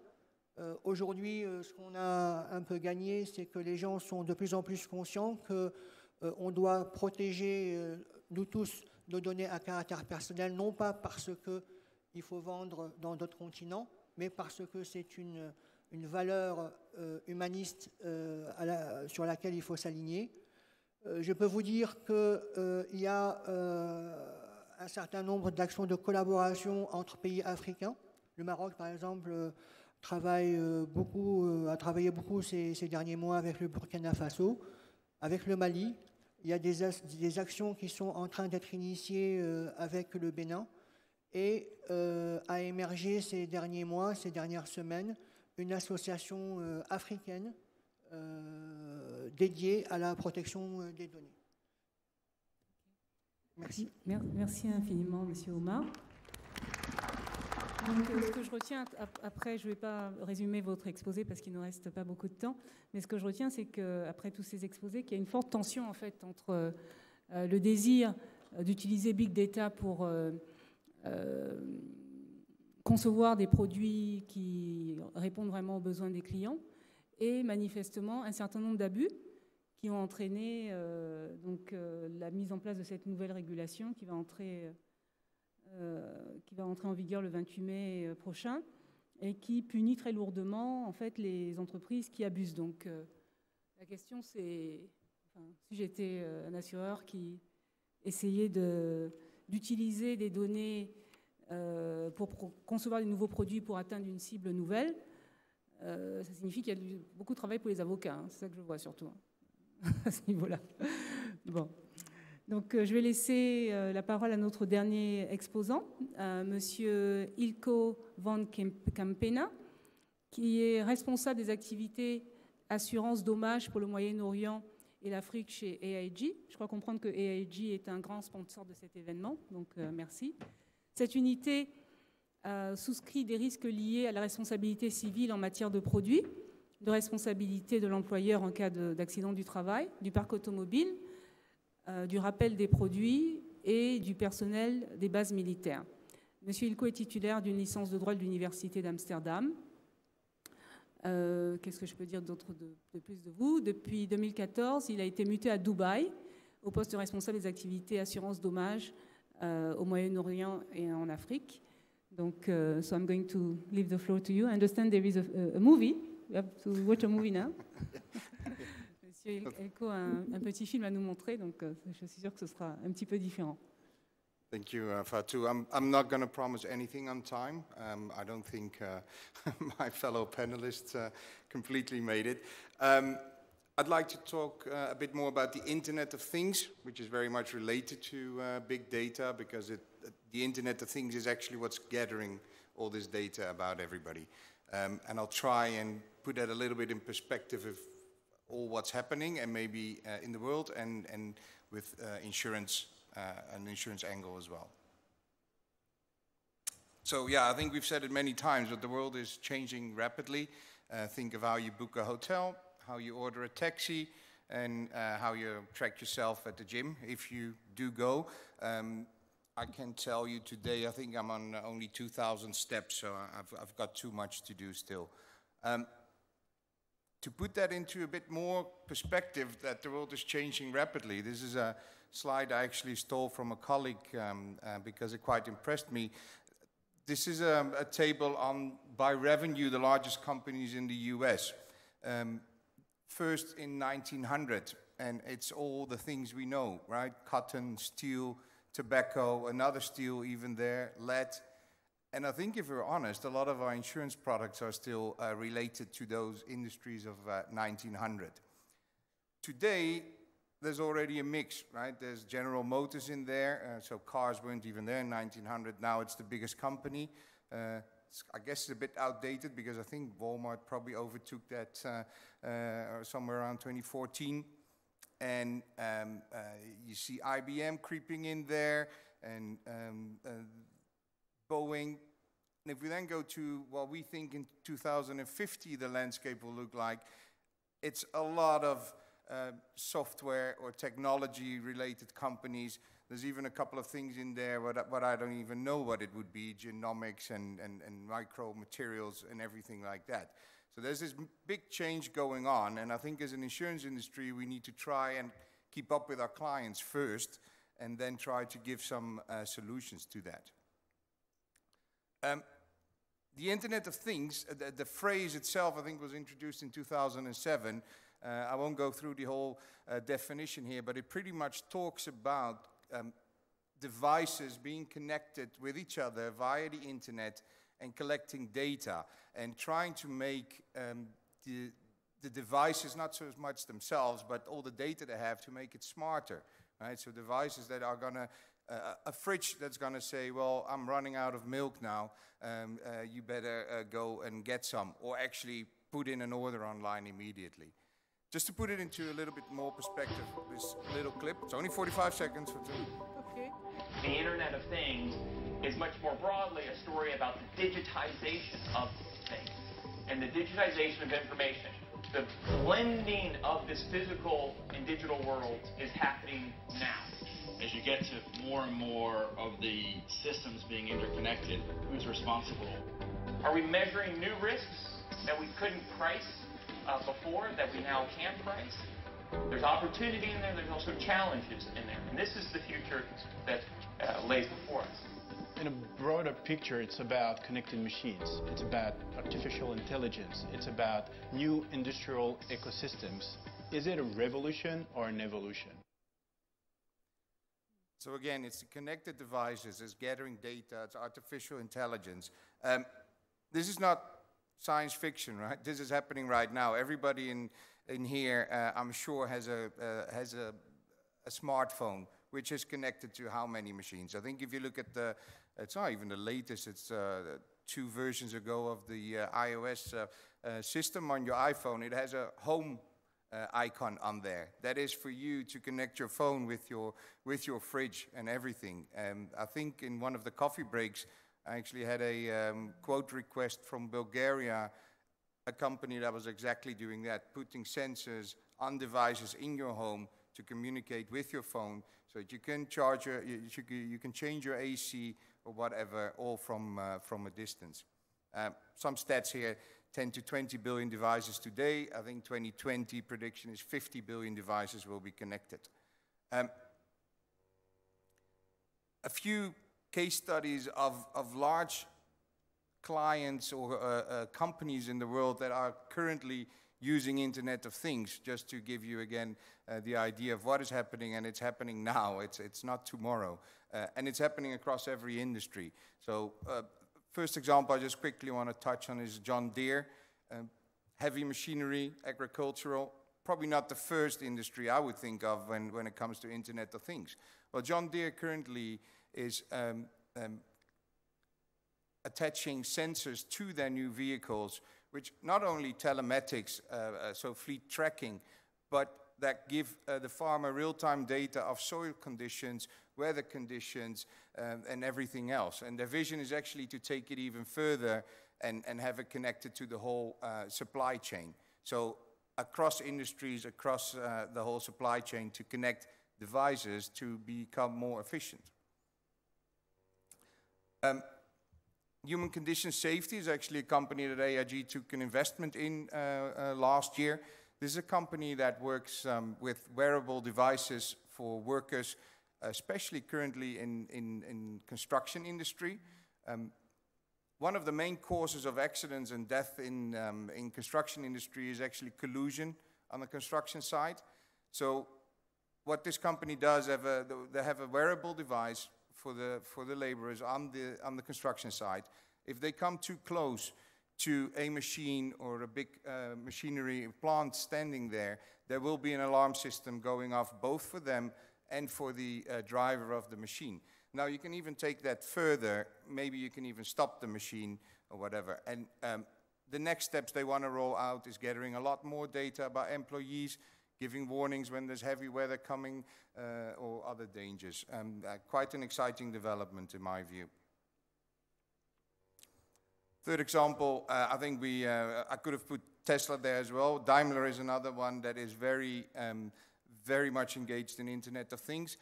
Aujourd'hui, ce qu'on a un peu gagné, c'est que les gens sont de plus en plus conscients qu'on doit protéger, nous tous, nos données à caractère personnel, non pas parce qu'il faut vendre dans d'autres continents, mais parce que c'est une valeur humaniste sur laquelle il faut s'aligner. Je peux vous dire qu'il y a un certain nombre d'actions de collaboration entre pays africains. Le Maroc, par exemple, a travaillé beaucoup ces derniers mois avec le Burkina Faso, avec le Mali. Il y a des actions qui sont en train d'être initiées avec le Bénin. Et a émergé ces derniers mois, ces dernières semaines, une association africaine dédiée à la protection des données. Merci. Merci infiniment, Monsieur Omar. Donc, ce que je retiens, après, je ne vais pas résumer votre exposé parce qu'il ne nous reste pas beaucoup de temps, mais ce que je retiens, c'est qu'après tous ces exposés, qu'il y a une forte tension en fait entre le désir d'utiliser Big Data pour concevoir des produits qui répondent vraiment aux besoins des clients et manifestement un certain nombre d'abus qui ont entraîné la mise en place de cette nouvelle régulation qui va entrer en vigueur le 28 mai prochain et qui punit très lourdement en fait les entreprises qui abusent. Donc la question c'est, si j'étais un assureur qui essayait d'utiliser des données pour concevoir des nouveaux produits pour atteindre une cible nouvelle, ça signifie qu'il y a beaucoup de travail pour les avocats, hein, c'est ça que je vois surtout à ce niveau-là. Bon. Donc je vais laisser la parole à notre dernier exposant, Monsieur Ilko van Campena, qui est responsable des activités assurance dommages pour le Moyen-Orient et l'Afrique chez AIG. Je crois comprendre que AIG est un grand sponsor de cet événement, donc merci. Cette unité souscrit des risques liés à la responsabilité civile en matière de produits, de responsabilité de l'employeur en cas d'accident du travail, du parc automobile, du rappel des produits et du personnel des bases militaires. Monsieur Ilko est titulaire d'une licence de droit de l'Université d'Amsterdam. Qu'est-ce que je peux dire d'autre de plus de vous? Depuis 2014, il a été muté à Dubaï au poste de responsable des activités assurance dommages au Moyen-Orient et en Afrique. Donc, so I'm going to leave the floor to you. I understand there is a movie. We have to watch a movie now. Monsieur Ilko a un petit film à nous montrer, donc je suis sûre que ce sera un petit peu différent. Thank you, Fatou. I'm not going to promise anything on time. I don't think my fellow panelists completely made it. I'd like to talk a bit more about the Internet of Things, which is very much related to big data, because the Internet of Things is actually what's gathering all this data about everybody. And I'll try and put that a little bit in perspective of all what's happening, and maybe in the world, and with insurance, an insurance angle as well. So yeah, I think we've said it many times, but the world is changing rapidly. Think of how you book a hotel, how you order a taxi, and how you track yourself at the gym, if you do go. I can tell you today, I think I'm on only 2,000 steps, so I've got too much to do still. To put that into a bit more perspective, that the world is changing rapidly. This is a slide I actually stole from a colleague because it quite impressed me. This is a table on, by revenue, the largest companies in the US. First in 1900, and it's all the things we know, right? Cotton, steel, tobacco, another steel even there, lead. And I think if we're honest, a lot of our insurance products are still related to those industries of 1900. Today, there's already a mix, right? There's General Motors in there, so cars weren't even there in 1900. Now it's the biggest company. I guess it's a bit outdated because I think Walmart probably overtook that somewhere around 2014. And you see IBM creeping in there, and Boeing. And if we then go to what we think in 2050 the landscape will look like, it's a lot of software or technology related companies. There's even a couple of things in there what I don't even know what it would be, genomics and micro materials and everything like that. So there's this big change going on, and I think as an insurance industry we need to try and keep up with our clients first and then try to give some solutions to that. The Internet of Things, the phrase itself I think was introduced in 2007. I won't go through the whole definition here, but it pretty much talks about devices being connected with each other via the internet and collecting data and trying to make the devices, not so much themselves, but all the data they have to make it smarter, right? So devices that are gonna, a fridge that's gonna say, well, I'm running out of milk now, you better go and get some, or actually put in an order online immediately. Just to put it into a little bit more perspective, this little clip, it's only 45 seconds. Okay. The Internet of Things is much more broadly a story about the digitization of things and the digitization of information. The blending of this physical and digital world is happening now. As you get to more and more of the systems being interconnected, who's responsible? Are we measuring new risks that we couldn't price before, that we now can price? There's opportunity in there, there's also challenges in there. And this is the future that lays before us. In a broader picture, it's about connected machines. It's about artificial intelligence. It's about new industrial ecosystems. Is it a revolution or an evolution? So again, it's the connected devices, it's gathering data, it's artificial intelligence. This is not science fiction, right? This is happening right now. Everybody in here, I'm sure, has a smartphone which is connected to how many machines? I think if you look at it's not even the latest, it's 2 versions ago of the iOS system on your iPhone. It has a home icon on there. That is for you to connect your phone with your fridge and everything. I think in one of the coffee breaks, I actually had a quote request from Bulgaria, a company that was exactly doing that, putting sensors on devices in your home to communicate with your phone so that you can charge you can change your AC or whatever, all from a distance. Some stats here, 10 to 20 billion devices today. I think 2020 prediction is 50 billion devices will be connected. A few case studies of large clients or companies in the world that are currently using Internet of Things, just to give you again the idea of what is happening, and it's happening now, it's not tomorrow, and it's happening across every industry. So first example I just quickly want to touch on is John Deere, heavy machinery, agricultural, probably not the first industry I would think of when it comes to Internet of Things. Well, John Deere currently is attaching sensors to their new vehicles, which not only telematics, so fleet tracking, but that give the farmer real-time data of soil conditions, weather conditions, and everything else. And their vision is actually to take it even further and have it connected to the whole supply chain. So across industries, across the whole supply chain, to connect devices to become more efficient. Human Condition Safety is actually a company that AIG took an investment in last year. This is a company that works with wearable devices for workers, especially currently in construction industry. One of the main causes of accidents and death in construction industry is actually collusion on the construction site. So what this company does, they have a wearable device for the laborers on the construction site. If they come too close to a machine or a big machinery plant standing there, there will be an alarm system going off both for them and for the driver of the machine. Now you can even take that further. Maybe you can even stop the machine or whatever. And the next steps they want to roll out is gathering a lot more data about employees, giving warnings when there's heavy weather coming or other dangers. Quite an exciting development in my view. Third example, I think I could have put Tesla there as well. Daimler is another one that is very much engaged in Internet of Things.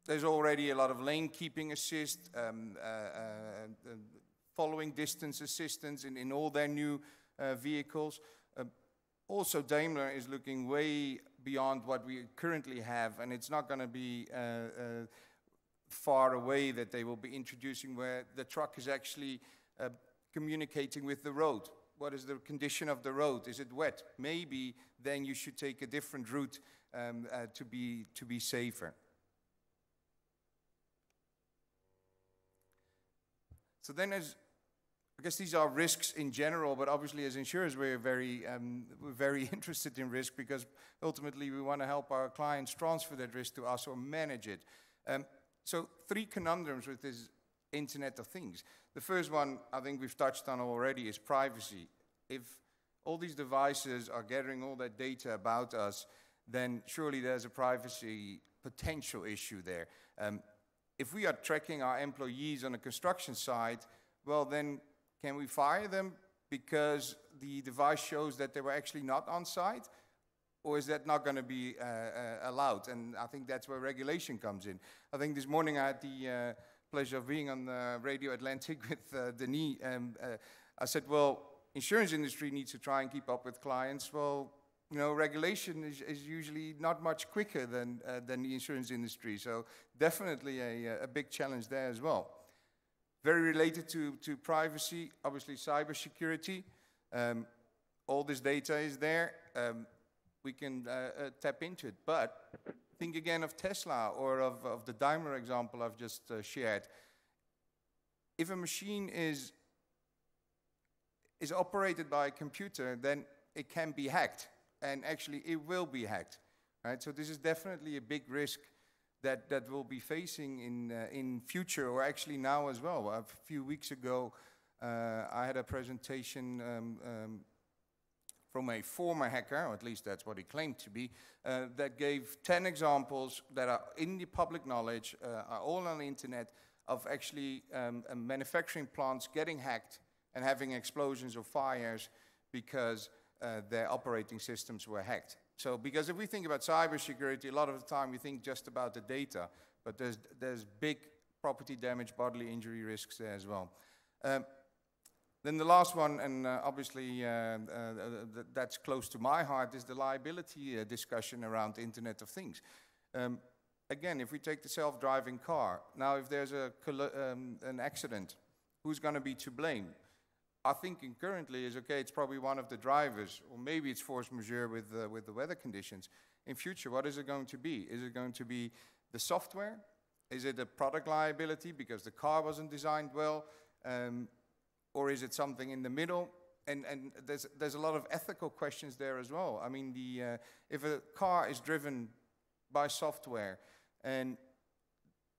There's already a lot of lane keeping assist, following distance assistance in all their new vehicles. Also, Daimler is looking way beyond what we currently have, and it's not going to be far away that they will be introducing where the truck is actually communicating with the road. What is the condition of the road? Is it wet? Maybe then you should take a different route to be safer. So then I guess these are risks in general, but obviously as insurers we're very interested in risk because ultimately we want to help our clients transfer that risk to us or manage it. So 3 conundrums with this Internet of Things. The first one I think we've touched on already is privacy. If all these devices are gathering all that data about us, then surely there's a privacy potential issue there. If we are tracking our employees on a construction site, well then can we fire them because the device shows that they were actually not on site? Or is that not going to be allowed? And I think that's where regulation comes in. I think this morning I had the pleasure of being on Radio Atlantic with Denis. I said, well, insurance industry needs to try and keep up with clients. Well, you know, regulation is usually not much quicker than the insurance industry. So definitely a big challenge there as well. Very related to privacy, obviously cybersecurity. All this data is there. We can tap into it. But think again of Tesla or of the Daimler example I've just shared. If a machine is operated by a computer, then it can be hacked. And actually, it will be hacked. Right? So this is definitely a big risk that we'll be facing in future, or actually now as well. A few weeks ago, I had a presentation from a former hacker, or at least that's what he claimed to be, that gave 10 examples that are in the public knowledge, are all on the internet, of actually manufacturing plants getting hacked and having explosions or fires because their operating systems were hacked. So, because if we think about cybersecurity, a lot of the time we think just about the data, but there's big property damage, bodily injury risks there as well. Then the last one, and obviously that's close to my heart, is the liability discussion around the Internet of Things. Again, if we take the self-driving car, now if there's an accident, who's going to be to blame? Our thinking currently is, okay, it's probably one of the drivers, or maybe it's force majeure with the weather conditions. In future, what is it going to be? Is it going to be the software? Is it a product liability because the car wasn't designed well? Or is it something in the middle? And there's a lot of ethical questions there as well. I mean, if a car is driven by software, and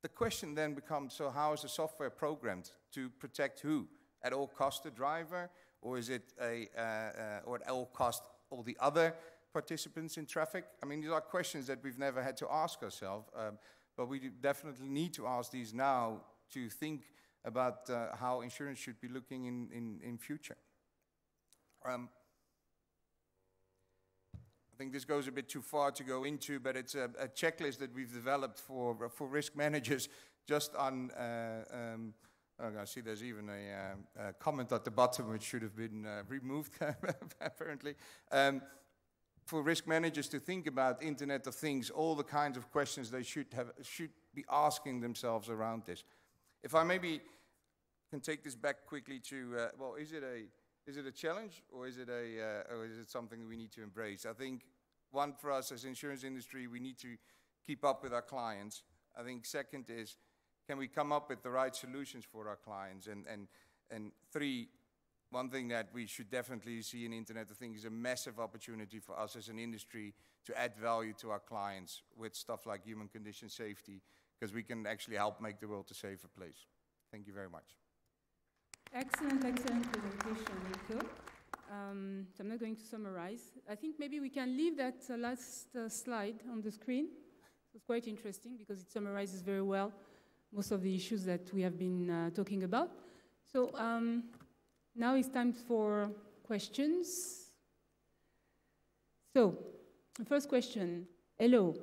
the question then becomes, so how is the software programmed to protect who? At all cost the driver, or is it or at all cost all the other participants in traffic? I mean, these are questions that we've never had to ask ourselves, but we definitely need to ask these now to think about how insurance should be looking in future. I think this goes a bit too far to go into, but it's a checklist that we've developed for risk managers just on, I see there's even a comment at the bottom which should have been removed, apparently. For risk managers to think about Internet of Things, all the kinds of questions they should be asking themselves around this. If I maybe can take this back quickly to, well, is it a challenge or is it something we need to embrace? I think one, for us as insurance industry, we need to keep up with our clients. I think second is, can we come up with the right solutions for our clients? And three, one thing that we should definitely see in Internet of Things is a massive opportunity for us as an industry to add value to our clients with stuff like human condition safety, because we can actually help make the world a safer place. Thank you very much. Excellent presentation, Nico. So I'm not going to summarize. I think maybe we can leave that last slide on the screen. It's quite interesting because it summarizes very well most of the issues that we have been talking about. So now it's time for questions. So the first question, hello.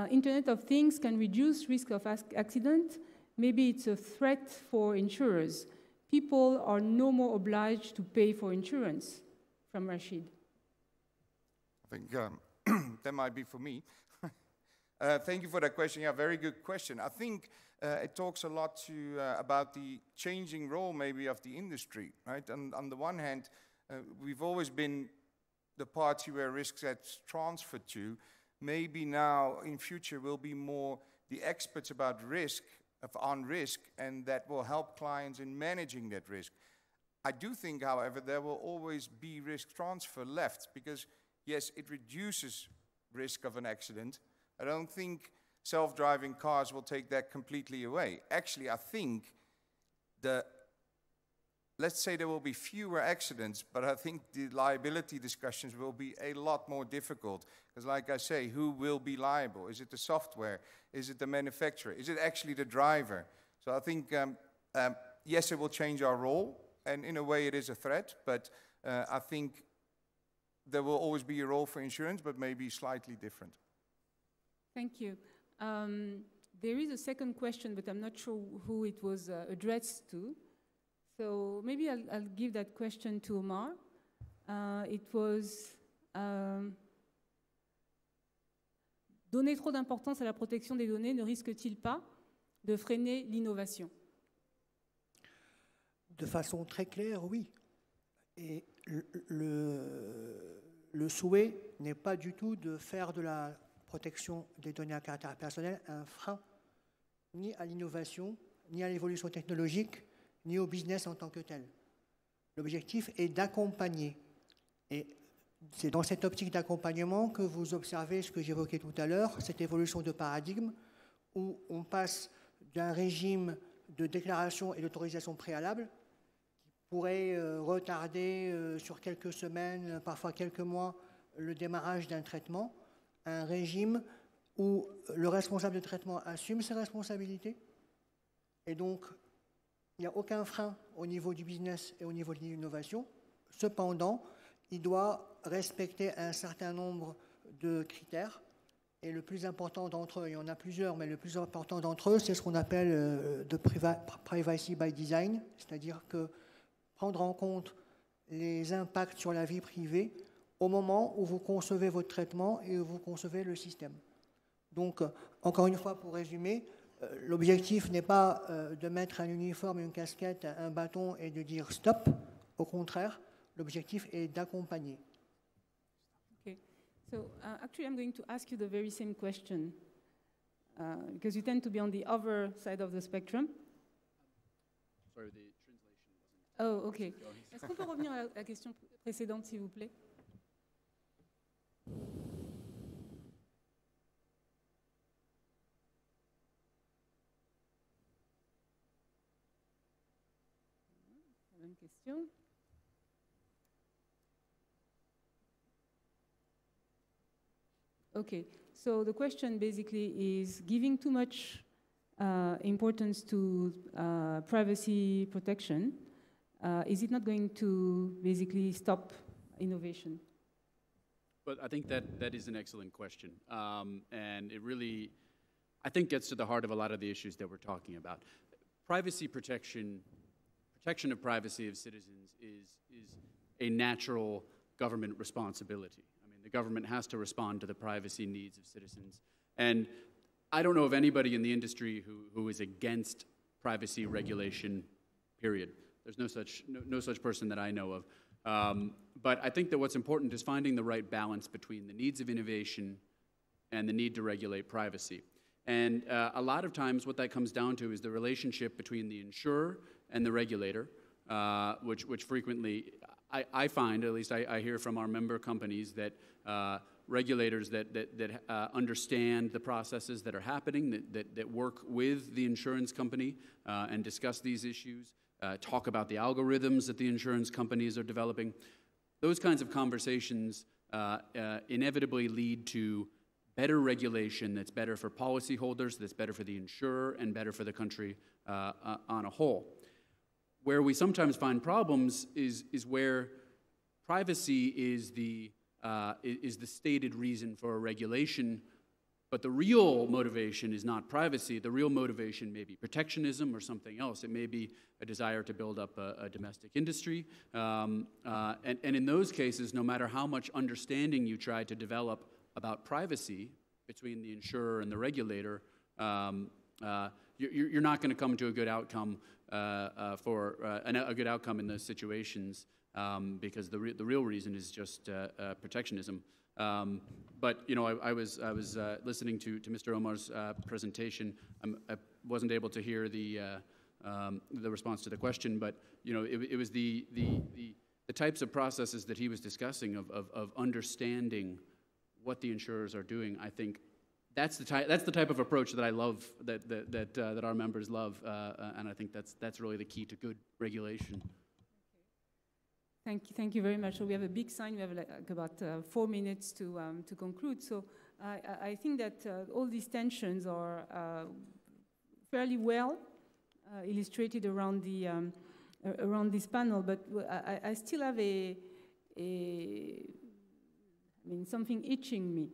Internet of Things can reduce risk of accident. Maybe it's a threat for insurers. People are no more obliged to pay for insurance. From Rashid. I think that might be for me. Thank you for that question. Yeah, very good question. I think it talks a lot about the changing role maybe of the industry, right? And on the one hand, we've always been the party where risk gets transferred to. Maybe now in future we'll be more the experts about risk, on risk, and that will help clients in managing that risk. I do think, however, there will always be risk transfer left because, yes, it reduces risk of an accident. I don't think self-driving cars will take that completely away. Actually, I think let's say there will be fewer accidents, but I think the liability discussions will be a lot more difficult. Because like I say, who will be liable? Is it the software? Is it the manufacturer? Is it actually the driver? So I think, yes, it will change our role, and in a way it is a threat, but I think there will always be a role for insurance, but maybe slightly different. Thank you. There is a second question, but I'm not sure who it was addressed to. So maybe I'll give that question to Omar. It was donner trop d'importance à la protection des données ne risque-t-il pas de freiner l'innovation? De façon très claire, oui. Et le souhait n'est pas du tout de faire de la protection des données à caractère personnel un frein ni à l'innovation, ni à l'évolution technologique, ni au business en tant que tel. L'objectif est d'accompagner. Et c'est dans cette optique d'accompagnement que vous observez ce que j'évoquais tout à l'heure, cette évolution de paradigme où on passe d'un régime de déclaration et d'autorisation préalable qui pourrait retarder sur quelques semaines, parfois quelques mois, le démarrage d'un traitement, à un régime où le responsable de traitement assume ses responsabilités et donc il n'y a aucun frein au niveau du business et au niveau de l'innovation. Cependant, il doit respecter un certain nombre de critères. Et le plus important d'entre eux, il y en a plusieurs, mais le plus important d'entre eux, c'est ce qu'on appelle de privacy by design, c'est-à-dire que prendre en compte les impacts sur la vie privée au moment où vous concevez votre traitement et où vous concevez le système. Donc, encore une fois, pour résumer, l'objectif n'est pas de mettre un uniforme, une casquette, un bâton et de dire stop. Au contraire, l'objectif est d'accompagner. Okay. So actually, I'm going to ask you the very same question because you tend to be on the other side of the spectrum. Sorry, the translation wasn't. Oh, okay. Est-ce qu'on peut revenir à la question précédente, s'il vous plaît? Bonne question. Okay, so the question basically is giving too much importance to privacy protection. Is it not going to basically stop innovation? But I think that is an excellent question. And it really, I think gets to the heart of a lot of the issues that we're talking about. Privacy protection of privacy of citizens is a natural government responsibility. I mean, the government has to respond to the privacy needs of citizens. And I don't know of anybody in the industry who is against privacy regulation, period. There's no such person that I know of. But I think that what's important is finding the right balance between the needs of innovation and the need to regulate privacy. And a lot of times what that comes down to is the relationship between the insurer and the regulator, which frequently I find, at least I hear from our member companies, that regulators that understand the processes that are happening, that work with the insurance company and discuss these issues, talk about the algorithms that the insurance companies are developing. Those kinds of conversations inevitably lead to better regulation that's better for policyholders, that's better for the insurer, and better for the country on a whole. Where we sometimes find problems is where privacy is the stated reason for a regulation, but the real motivation is not privacy. The real motivation may be protectionism or something else. It may be a desire to build up a domestic industry. And in those cases, no matter how much understanding you try to develop about privacy between the insurer and the regulator, you're not going to come to a good outcome a good outcome in those situations because the real reason is just protectionism. But you know, I was listening to Mr. Omar's presentation. I wasn't able to hear the response to the question, but you know, it was the types of processes that he was discussing of understanding what the insurers are doing. I think that's the type of approach that I love, that our members love, and I think that's really the key to good regulation. Thank you very much. So we have a big sign. We have like about 4 minutes to conclude. So I think that all these tensions are fairly well illustrated around the around this panel. But I still have something itching me.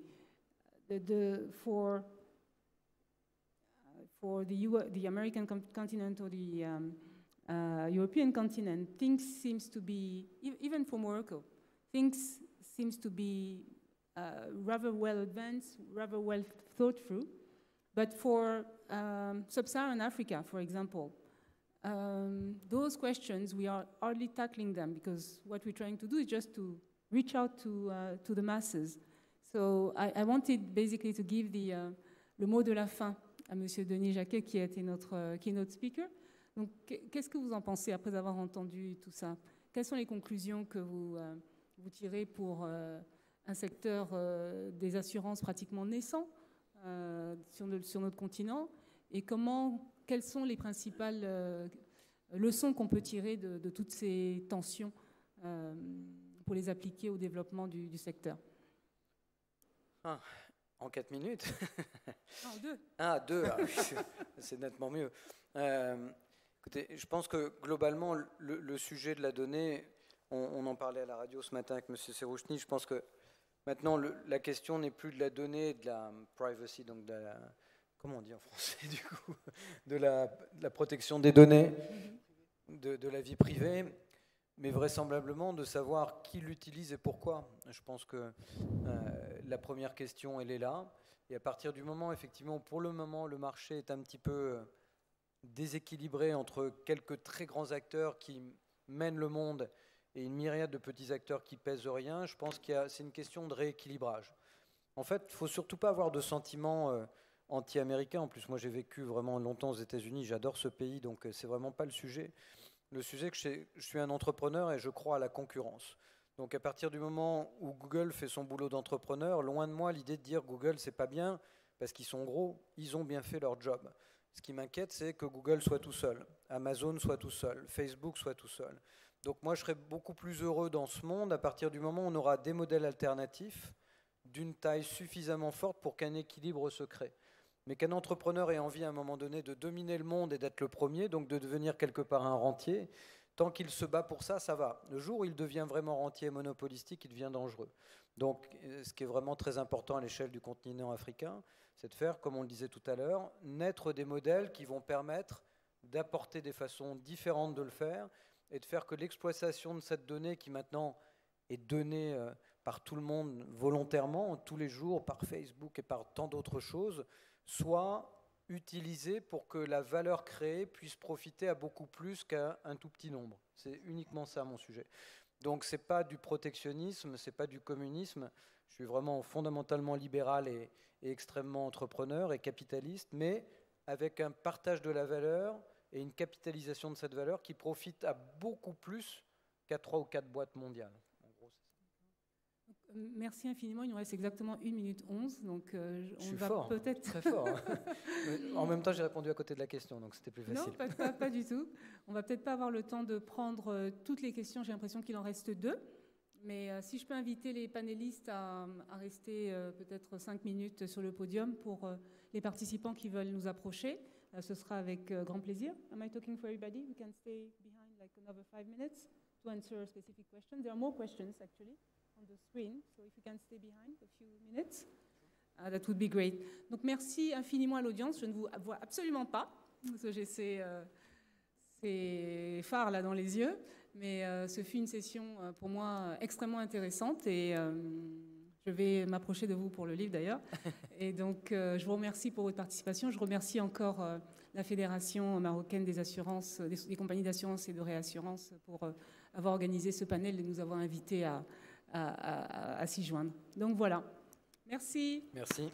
For the American continent or the European continent, things seems to be, even for Morocco, things seems to be rather well advanced, rather well thought through. But for sub-Saharan Africa, for example, those questions, we are hardly tackling them because what we're trying to do is just to reach out to the masses. So I wanted basically to give le mot de la fin à Monsieur Denis Jacquet, qui a été notre keynote speaker. Donc, qu'est-ce que vous en pensez après avoir entendu tout ça? Quelles sont les conclusions que vous tirez pour un secteur des assurances pratiquement naissant sur notre continent? Et quelles sont les principales leçons qu'on peut tirer de toutes ces tensions pour les appliquer au développement du secteur? En 4 minutes. Non, 2. Ah, 2, c'est nettement mieux. Écoutez, je pense que globalement, le sujet de la donnée, on en parlait à la radio ce matin avec M. Serouchny, je pense que maintenant, la question n'est plus de la donnée, de la privacy, donc de la, comment on dit en français du coup, de la protection des données, de la vie privée, mais vraisemblablement de savoir qui l'utilise et pourquoi. Je pense que la première question, elle est là. Et à partir du moment, effectivement, pour le moment, le marché est un petit peu déséquilibré entre quelques très grands acteurs qui mènent le monde et une myriade de petits acteurs qui pèsent rien, je pense que c'est une question de rééquilibrage. En fait, il ne faut surtout pas avoir de sentiments anti-américains. En plus, moi, j'ai vécu vraiment longtemps aux États-Unis. J'adore ce pays, donc c'est vraiment pas le sujet. Le sujet, c'est que je suis un entrepreneur et je crois à la concurrence. Donc à partir du moment où Google fait son boulot d'entrepreneur, loin de moi l'idée de dire Google c'est pas bien parce qu'ils sont gros, ils ont bien fait leur job. Ce qui m'inquiète, c'est que Google soit tout seul, Amazon soit tout seul, Facebook soit tout seul. Donc moi je serais beaucoup plus heureux dans ce monde à partir du moment où on aura des modèles alternatifs d'une taille suffisamment forte pour qu'un équilibre se crée. Mais qu'un entrepreneur ait envie à un moment donné de dominer le monde et d'être le premier, donc de devenir quelque part un rentier, tant qu'il se bat pour ça, ça va. Le jour où il devient vraiment rentier et monopolistique, il devient dangereux. Donc, ce qui est vraiment très important à l'échelle du continent africain, c'est de faire, comme on le disait tout à l'heure, naître des modèles qui vont permettre d'apporter des façons différentes de le faire et de faire que l'exploitation de cette donnée qui maintenant est donnée par tout le monde volontairement, tous les jours, par Facebook et par tant d'autres choses, soit utilisée pour que la valeur créée puisse profiter à beaucoup plus qu'à un tout petit nombre. C'est uniquement ça mon sujet. Donc ce n'est pas du protectionnisme, ce n'est pas du communisme. Je suis vraiment fondamentalement libéral et extrêmement entrepreneur et capitaliste, mais avec un partage de la valeur et une capitalisation de cette valeur qui profite à beaucoup plus qu'à 3 ou 4 boîtes mondiales. En gros, c'est ça. Merci infiniment. Il nous reste exactement 1 minute 11. Donc je suis fort, peut-être très fort. En même temps, j'ai répondu à côté de la question, donc c'était plus facile. Non, pas du tout. On va peut-être pas avoir le temps de prendre toutes les questions. J'ai l'impression qu'il en reste 2. Mais si je peux inviter les panélistes à rester peut-être 5 minutes sur le podium pour les participants qui veulent nous approcher, ce sera avec grand plaisir. Am I talking for everybody? We can stay behind like another 5 minutes to answer a specific question. There are more questions actually on the screen, so if you can stay behind a few minutes, that would be great. Donc merci infiniment à l'audience. Je ne vous vois absolument pas, parce que j'ai ces phares là dans les yeux, mais ce fut une session pour moi extrêmement intéressante et je vais m'approcher de vous pour le livre d'ailleurs. Et donc je vous remercie pour votre participation. Je remercie encore la Fédération marocaine des assurances, des compagnies d'assurance et de réassurance pour avoir organisé ce panel et nous avoir invités à s'y joindre. Donc voilà. Merci. Merci.